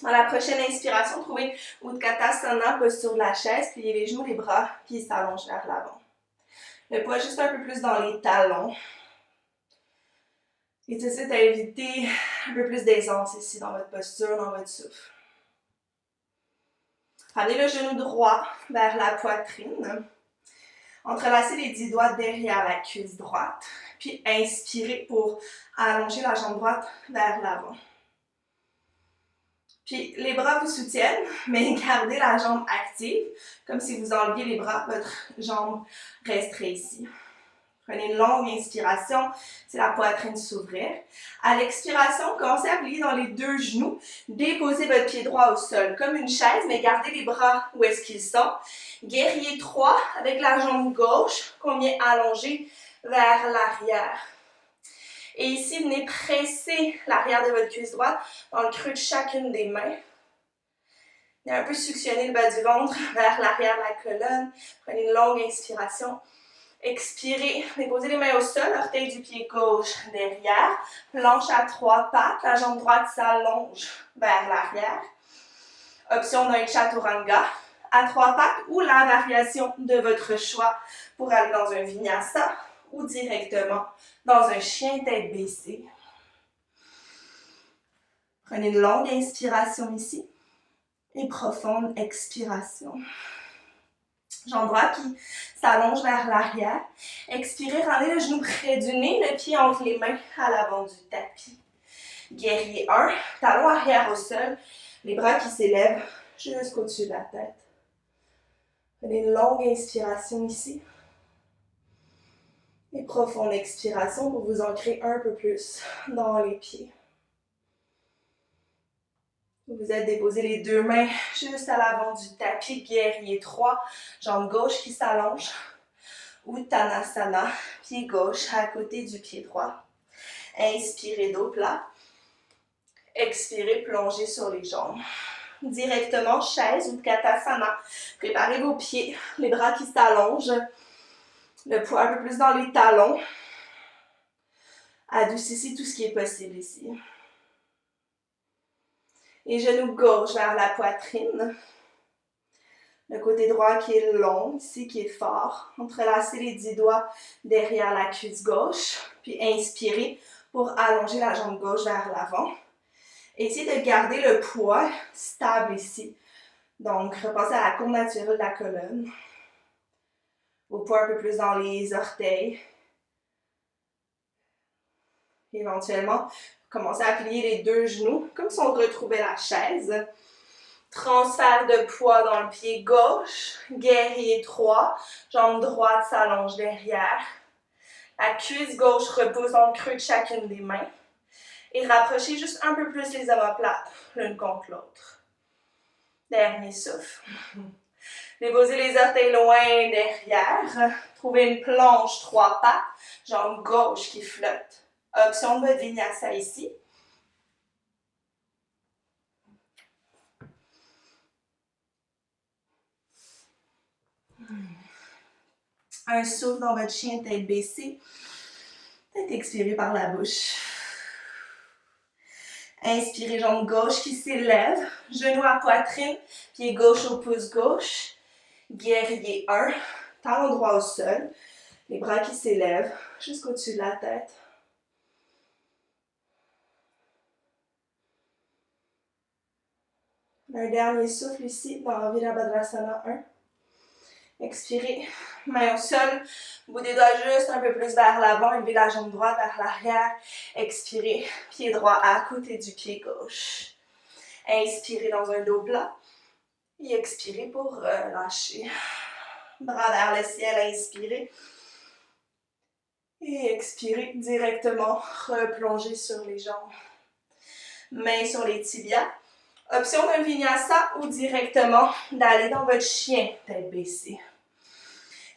Dans la prochaine inspiration, trouvez Utkatasana, posture de la chaise, pliez les genoux, les bras qui s'allongent vers l'avant. Le poids juste un peu plus dans les talons. Et tout de suite, à éviter un peu plus d'aisance ici dans votre posture, dans votre souffle. Ramenez le genou droit vers la poitrine. Entrelacez les 10 doigts derrière la cuisse droite. Puis inspirez pour allonger la jambe droite vers l'avant. Puis les bras vous soutiennent, mais gardez la jambe active, comme si vous enleviez les bras, votre jambe resterait ici. Prenez une longue inspiration, c'est la poitrine s'ouvrir. À l'expiration, commencez à plier dans les deux genoux. Déposez votre pied droit au sol comme une chaise, mais gardez les bras où est-ce qu'ils sont. Guerrier 3 avec la jambe gauche qu'on vient allonger vers l'arrière. Et ici, venez presser l'arrière de votre cuisse droite dans le creux de chacune des mains. Venez un peu suctionner le bas du ventre vers l'arrière de la colonne. Prenez une longue inspiration. Expirez, déposez les mains au sol, orteil du pied gauche derrière, planche à 3 pattes, la jambe droite s'allonge vers l'arrière. Option d'un Chaturanga à 3 pattes ou la variation de votre choix pour aller dans un Vinyasa ou directement dans un chien tête baissée. Prenez une longue inspiration ici et profonde expiration. Jambe droite qui s'allonge vers l'arrière. Expirez, rendez le genou près du nez, le pied entre les mains à l'avant du tapis. Guerrier 1, talon arrière au sol, les bras qui s'élèvent jusqu'au-dessus de la tête. Prenez une longue inspiration ici. Et profonde expiration pour vous ancrer un peu plus dans les pieds. Vous êtes déposé les deux mains juste à l'avant du tapis, guerrier 3, jambe gauche qui s'allonge. Uttanasana, pied gauche à côté du pied droit. Inspirez, dos plat. Expirez, plongez sur les jambes. Directement, chaise ou Utkatasana. Préparez vos pieds, les bras qui s'allongent. Le poids un peu plus dans les talons. Adoucissez tout ce qui est possible ici. Et genou gauche vers la poitrine. Le côté droit qui est long, ici qui est fort. Entrelacez les 10 doigts derrière la cuisse gauche. Puis inspirez pour allonger la jambe gauche vers l'avant. Essayez de garder le poids stable ici. Donc, repassez à la courbe naturelle de la colonne. Vos poids un peu plus dans les orteils. Éventuellement, commencez à plier les deux genoux, comme si on retrouvait la chaise. Transfert de poids dans le pied gauche, guerrier 3, jambe droite s'allonge derrière. La cuisse gauche repose dans le creux de chacune des mains. Et rapprochez juste un peu plus les omoplates, l'une contre l'autre. Dernier souffle. Déposez les orteils loin derrière. Trouvez une planche 3 pattes, jambe gauche qui flotte. Option de votre vinyasa ici. Un souffle dans votre chien, tête baissée. Tête expirée par la bouche. Inspirez, jambe gauche qui s'élève. Genou à poitrine, pied gauche au pouce gauche. Guerrier 1, talon droit au sol. Les bras qui s'élèvent jusqu'au-dessus de la tête. Un dernier souffle ici dans Virabhadrasana 1. Expirez, main au sol, bout des doigts juste un peu plus vers l'avant, élevez la jambe droite vers l'arrière. Expirez, pied droit à côté du pied gauche. Inspirez dans un dos plat et expirez pour relâcher. Bras vers le ciel, inspirez. Et expirez directement, replonger sur les jambes. Mains sur les tibias. Option d'un vinyasa ou directement d'aller dans votre chien, tête baissée.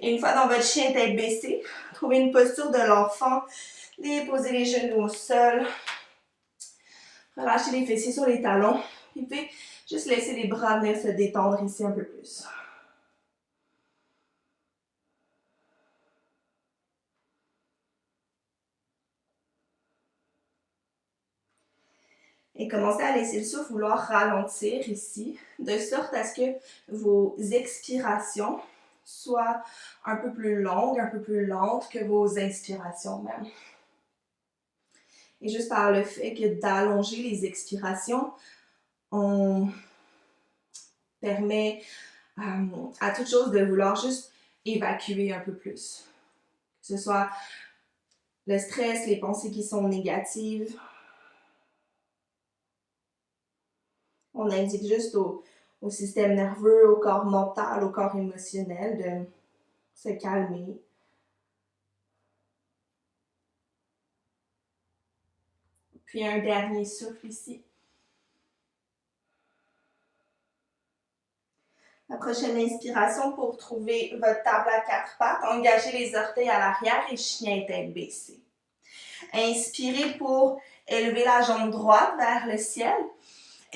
Et une fois dans votre chien, tête baissée, trouvez une posture de l'enfant. Déposez les genoux au sol. Relâchez les fessiers sur les talons. Et puis, juste laisser les bras venir se détendre ici un peu plus. Et commencez à laisser le souffle vouloir ralentir ici, de sorte à ce que vos expirations soient un peu plus longues, un peu plus lentes que vos inspirations même. Et juste par le fait que d'allonger les expirations, on permet à toute chose de vouloir juste évacuer un peu plus. Que ce soit le stress, les pensées qui sont négatives. On indique juste au système nerveux, au corps mental, au corps émotionnel de se calmer. Puis un dernier souffle ici. La prochaine inspiration pour trouver votre table à 4 pattes, engagez les orteils à l'arrière et chien tête baissée. Inspirez pour élever la jambe droite vers le ciel.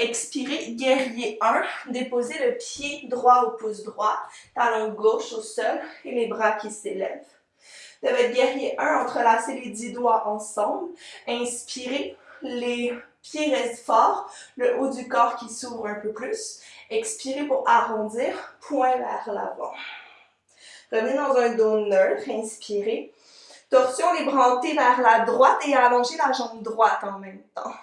Expirez, guerrier 1, déposez le pied droit au pouce droit, talon gauche au sol et les bras qui s'élèvent. De votre guerrier 1, entrelacez les 10 doigts ensemble. Inspirez, les pieds restent forts, le haut du corps qui s'ouvre un peu plus. Expirez pour arrondir, poing vers l'avant. Revenez dans un dos neutre, inspirez. Torsion, les bras hantés vers la droite et allongez la jambe droite en même temps.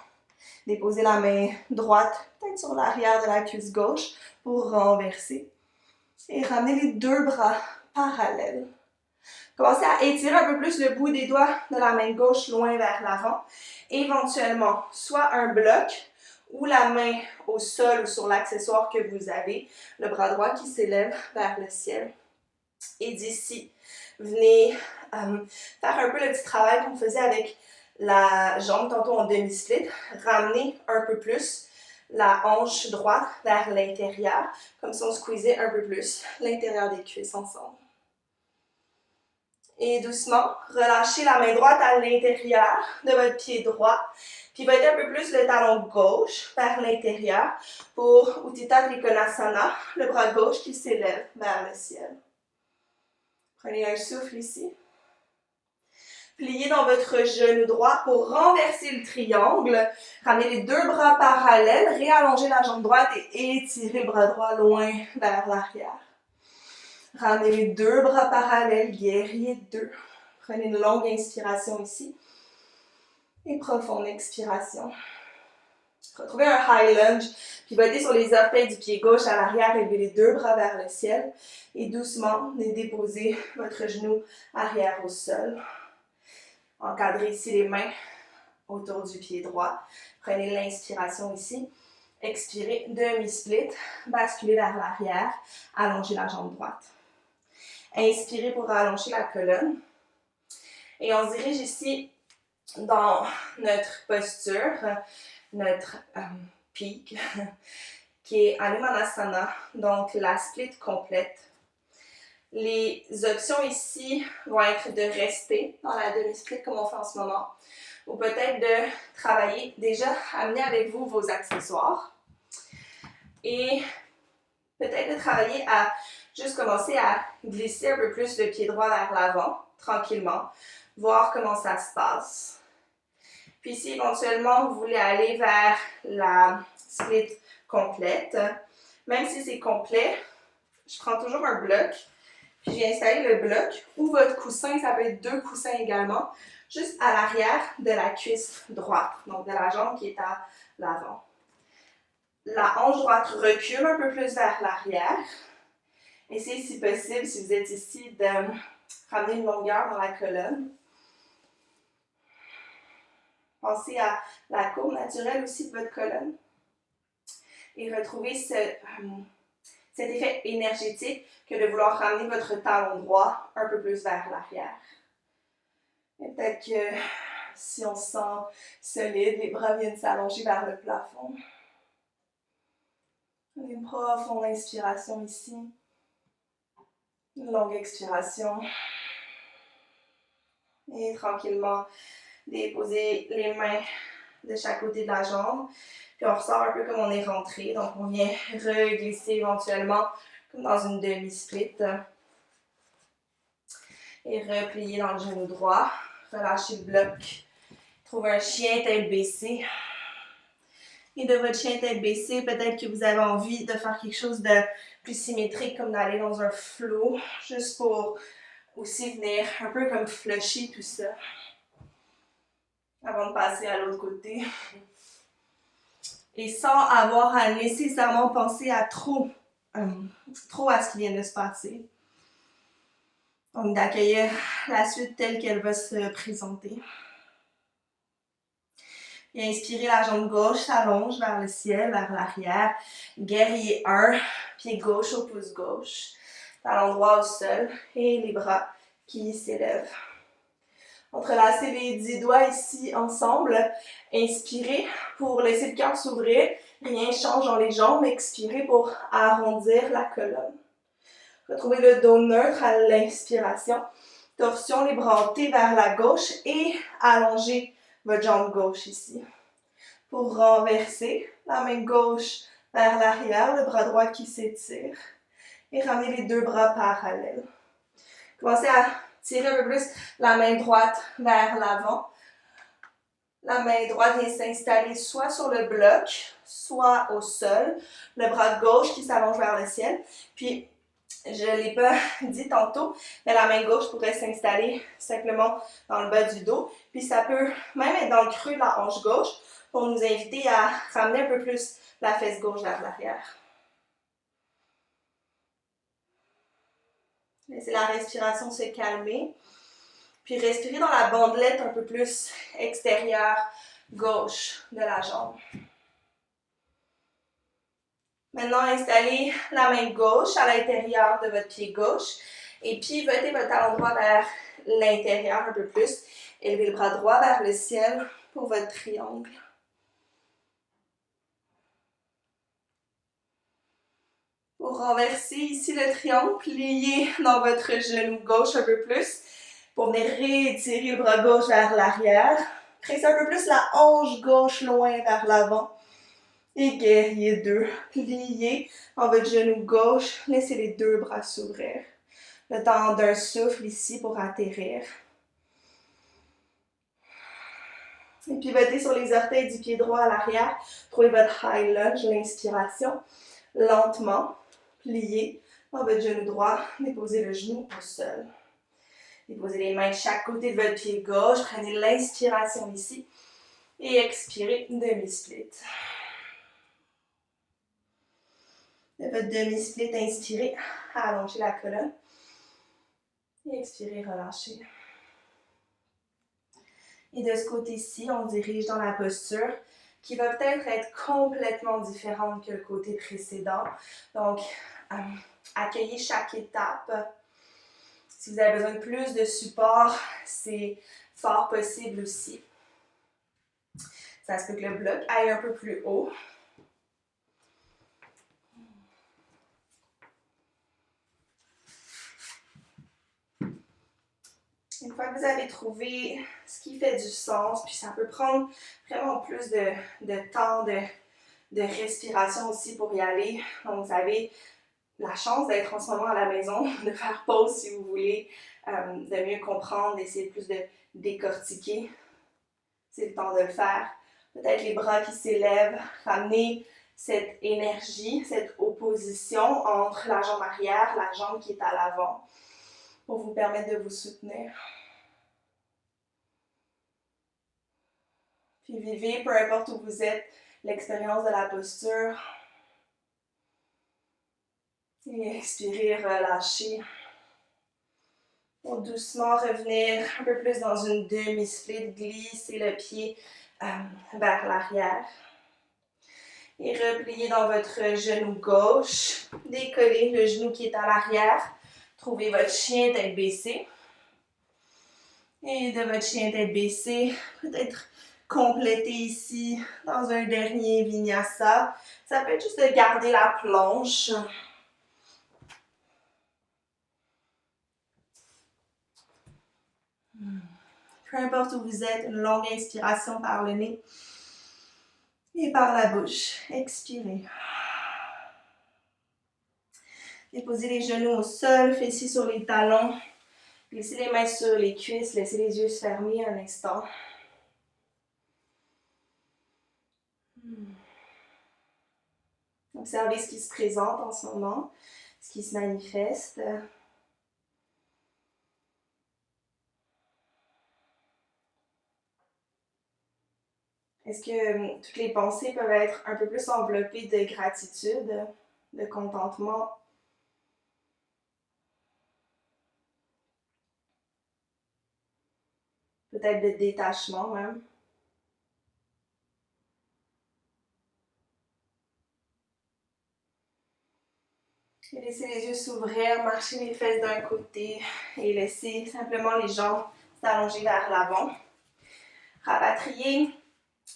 Déposez la main droite, peut-être sur l'arrière de la cuisse gauche pour renverser. Et ramenez les deux bras parallèles. Commencez à étirer un peu plus le bout des doigts de la main gauche loin vers l'avant. Éventuellement, soit un bloc ou la main au sol ou sur l'accessoire que vous avez, le bras droit qui s'élève vers le ciel. Et d'ici, venez faire un peu le petit travail qu'on faisait avec la jambe tantôt en demi-split. Ramenez un peu plus la hanche droite vers l'intérieur, comme si on squeezait un peu plus l'intérieur des cuisses ensemble. Et doucement, relâchez la main droite à l'intérieur de votre pied droit. Puis mettez un peu plus le talon gauche vers l'intérieur pour Utthita Trikonasana, le bras gauche qui s'élève vers le ciel. Prenez un souffle ici. Pliez dans votre genou droit pour renverser le triangle. Ramenez les deux bras parallèles, réallongez la jambe droite et étirez le bras droit loin vers l'arrière. Ramenez les deux bras parallèles, guerrier 2. Prenez une longue inspiration ici. Et profonde expiration. Retrouvez un high lunge. Pivotez sur les orteils du pied gauche à l'arrière. Élevez les deux bras vers le ciel. Et doucement, déposez votre genou arrière au sol. Encadrez ici les mains autour du pied droit. Prenez l'inspiration ici. Expirez, demi-split, basculez vers l'arrière, allongez la jambe droite. Inspirez pour allonger la colonne. Et on se dirige ici dans notre posture, notre peak, qui est Anumanasana, donc la split complète. Les options ici vont être de rester dans la demi-split comme on fait en ce moment, ou peut-être de travailler, déjà amener avec vous vos accessoires et peut-être de travailler à juste commencer à glisser un peu plus le pied droit vers l'avant, tranquillement, voir comment ça se passe. Puis si éventuellement vous voulez aller vers la split complète, même si c'est complet, je prends toujours un bloc, puis je viens installer le bloc ou votre coussin, ça peut être 2 coussins également, juste à l'arrière de la cuisse droite, donc de la jambe qui est à l'avant. La hanche droite recule un peu plus vers l'arrière. Essayez si possible, si vous êtes ici, de ramener une longueur dans la colonne. Pensez à la courbe naturelle aussi de votre colonne. Et retrouvez cet effet énergétique que de vouloir ramener votre talon droit un peu plus vers l'arrière. Et peut-être que si on se sent solide, les bras viennent s'allonger vers le plafond. Une profonde inspiration ici. Une longue expiration. Et tranquillement, déposer les mains de chaque côté de la jambe. Puis on ressort un peu comme on est rentré. Donc on vient reglisser éventuellement comme dans une demi-split. Et replier dans le genou droit. Relâchez le bloc. Trouvez un chien tête baissée. Et de votre chien tête baissée, peut-être que vous avez envie de faire quelque chose de plus symétrique, comme d'aller dans un flow, juste pour aussi venir un peu comme flusher tout ça, avant de passer à l'autre côté. Et sans avoir à nécessairement penser à trop à ce qui vient de se passer. Donc d'accueillir la suite telle qu'elle va se présenter. Et inspirez, la jambe gauche s'allonge vers le ciel, vers l'arrière. Guerrier 1, pied gauche au pouce gauche. Talon droit au sol et les bras qui s'élèvent. Entrelacez les 10 doigts ici ensemble. Inspirez pour laisser le cœur s'ouvrir. Rien ne change dans les jambes. Expirez pour arrondir la colonne. Retrouvez le dos neutre à l'inspiration. Torsion, les bras hantés vers la gauche et allongez votre jambe gauche ici. Pour renverser, la main gauche vers l'arrière, le bras droit qui s'étire. Et ramenez les 2 bras parallèles. Commencez à tirer un peu plus la main droite vers l'avant. La main droite vient s'installer soit sur le bloc, soit au sol. Le bras gauche qui s'allonge vers le ciel. Puis, je ne l'ai pas dit tantôt, mais la main gauche pourrait s'installer simplement dans le bas du dos. Puis ça peut même être dans le creux de la hanche gauche pour nous inviter à ramener un peu plus la fesse gauche vers l'arrière. Laissez la respiration se calmer. Puis respirez dans la bandelette un peu plus extérieure gauche de la jambe. Maintenant, installez la main gauche à l'intérieur de votre pied gauche et pivotez votre talon droit vers l'intérieur un peu plus. Élevez le bras droit vers le ciel pour votre triangle. Pour renverser ici le triangle, pliez dans votre genou gauche un peu plus pour venir réétirer le bras gauche vers l'arrière. Pressez un peu plus la hanche gauche loin vers l'avant. Et guerrier 2, pliez dans votre genou gauche, laissez les 2 bras s'ouvrir. Le temps d'un souffle ici pour atterrir. Et pivotez sur les orteils du pied droit à l'arrière. Trouvez votre high lunge, l'inspiration. Lentement, pliez dans votre genou droit, déposez le genou au sol. Déposez les mains de chaque côté de votre pied gauche, prenez l'inspiration ici. Et expirez, demi-split. De votre demi-split, inspirez, allongez la colonne. Et expirez, relâchez. Et de ce côté-ci, on dirige dans la posture qui va peut-être être complètement différente que le côté précédent. Donc, accueillez chaque étape. Si vous avez besoin de plus de support, c'est fort possible aussi. Ça se peut que le bloc aille un peu plus haut. Une fois que vous avez trouvé ce qui fait du sens, puis ça peut prendre vraiment plus de temps, de respiration aussi pour y aller. Donc, vous avez la chance d'être en ce moment à la maison, de faire pause si vous voulez, de mieux comprendre, d'essayer plus de décortiquer. C'est le temps de le faire. Peut-être les bras qui s'élèvent, ramener cette énergie, cette opposition entre la jambe arrière, la jambe qui est à l'avant, pour vous permettre de vous soutenir. Puis vivez, peu importe où vous êtes, l'expérience de la posture. Et expirez, relâchez. Pour doucement revenir un peu plus dans une demi-split, glisser le pied vers l'arrière. Et repliez dans votre genou gauche. Décollez le genou qui est à l'arrière. Trouvez votre chien tête baissée. Et de votre chien tête baissée, peut-être compléter ici dans un dernier vinyasa. Ça peut être juste de garder la planche. Peu importe où vous êtes, une longue inspiration par le nez et par la bouche. Expirez. Déposez les genoux au sol, fessiers sur les talons. Laissez les mains sur les cuisses, laissez les yeux fermés un instant. Observez ce qui se présente en ce moment, ce qui se manifeste. Est-ce que toutes les pensées peuvent être un peu plus enveloppées de gratitude, de contentement? Peut-être de détachement même? Et laissez les yeux s'ouvrir, marchez les fesses d'un côté et laissez simplement les jambes s'allonger vers l'avant. Rapatriez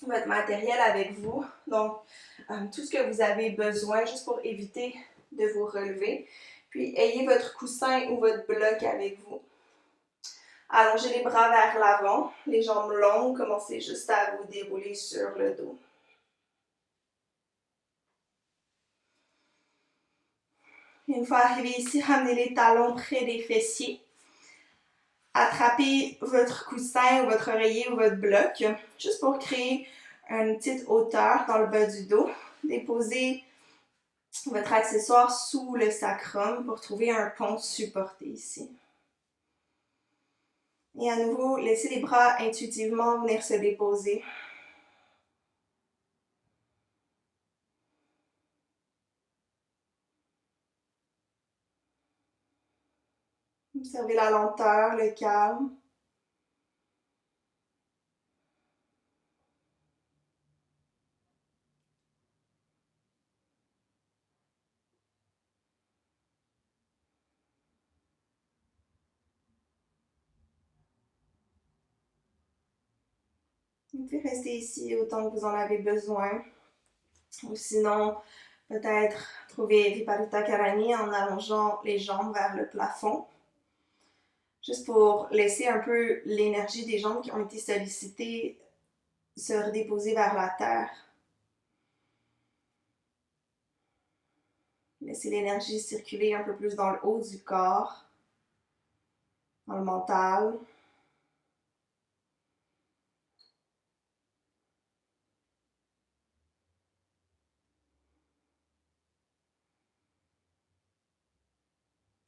votre matériel avec vous. Donc, tout ce que vous avez besoin juste pour éviter de vous relever. Puis, ayez votre coussin ou votre bloc avec vous. Allongez les bras vers l'avant, les jambes longues, commencez juste à vous dérouler sur le dos. Une fois arrivé ici, ramenez les talons près des fessiers. Attrapez votre coussin ou votre oreiller ou votre bloc, juste pour créer une petite hauteur dans le bas du dos. Déposez votre accessoire sous le sacrum pour trouver un pont supporté ici. Et à nouveau, laissez les bras intuitivement venir se déposer. Observez la lenteur, le calme. Vous pouvez rester ici autant que vous en avez besoin. Ou sinon, peut-être trouver Viparita Karani en allongeant les jambes vers le plafond. Juste pour laisser un peu l'énergie des jambes qui ont été sollicitées se redéposer vers la terre. Laissez l'énergie circuler un peu plus dans le haut du corps, dans le mental.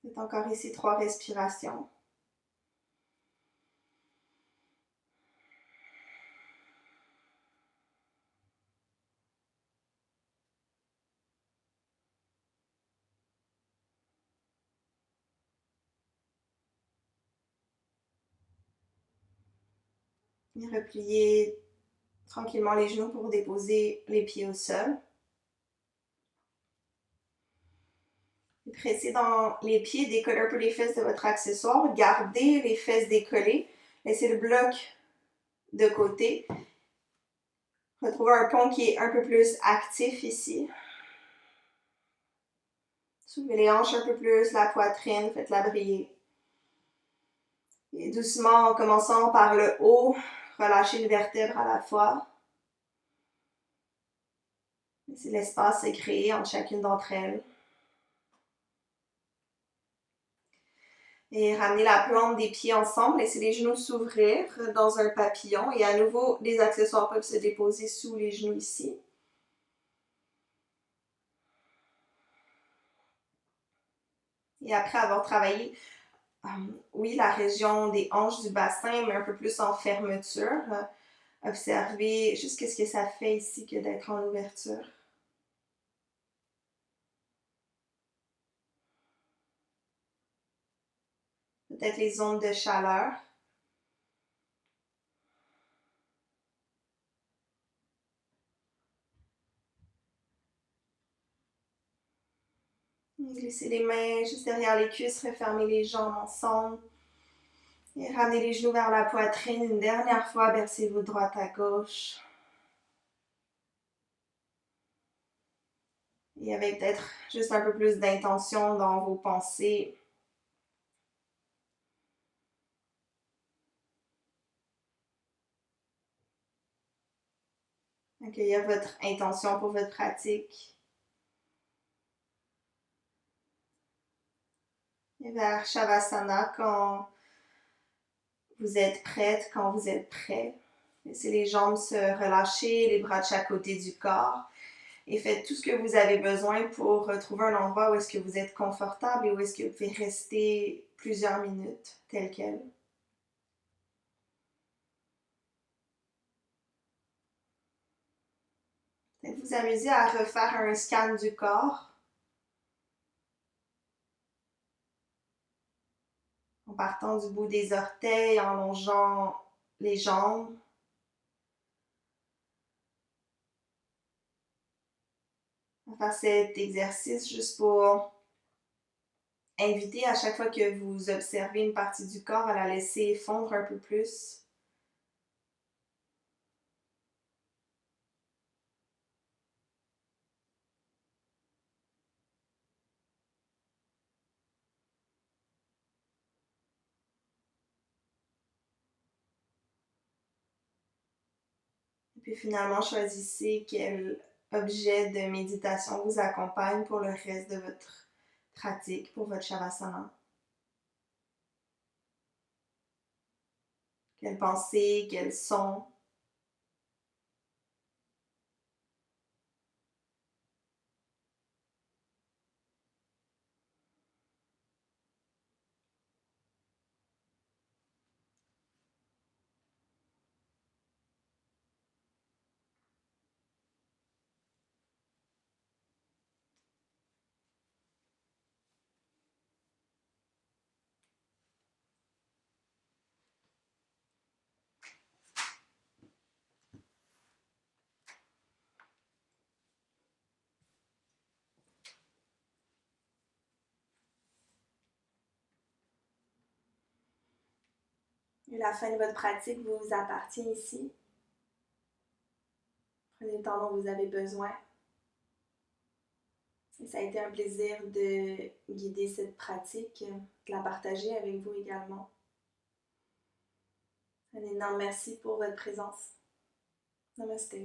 Faites encore ici 3 respirations. Et repliez tranquillement les genoux pour déposer les pieds au sol. Pressez dans les pieds, décollez un peu les fesses de votre accessoire. Gardez les fesses décollées. Laissez le bloc de côté. Retrouvez un pont qui est un peu plus actif ici. Soulevez les hanches un peu plus, la poitrine, faites-la briller. Et doucement, en commençant par le haut, relâchez une vertèbre à la fois. Laissez l'espace se créer entre chacune d'entre elles. Et ramenez la plante des pieds ensemble, laissez les genoux s'ouvrir dans un papillon. Et à nouveau, les accessoires peuvent se déposer sous les genoux ici. Et après avoir travaillé, oui, la région des hanches du bassin, mais un peu plus en fermeture, observez juste qu'est-ce que ça fait ici que d'être en ouverture. Peut-être les zones de chaleur. Glissez les mains juste derrière les cuisses, refermez les jambes ensemble. Et ramenez les genoux vers la poitrine une dernière fois, bercez-vous de droite à gauche. Et avec peut-être juste un peu plus d'intention dans vos pensées. Accueillir votre intention pour votre pratique. Et vers Shavasana quand vous êtes prête, quand vous êtes prêt. Laissez les jambes se relâcher, les bras de chaque côté du corps. Et faites tout ce que vous avez besoin pour trouver un endroit où est-ce que vous êtes confortable et où est-ce que vous pouvez rester plusieurs minutes tel quel. Peut-être vous amuser à refaire un scan du corps en partant du bout des orteils, en longeant les jambes. On va faire cet exercice juste pour inviter à chaque fois que vous observez une partie du corps à la laisser fondre un peu plus. Et puis finalement, choisissez quel objet de méditation vous accompagne pour le reste de votre pratique, pour votre Shavasana. Quelle pensée, quel son. Et la fin de votre pratique vous appartient ici. Prenez le temps dont vous avez besoin. Et ça a été un plaisir de guider cette pratique, de la partager avec vous également. Un énorme merci pour votre présence. Namaste.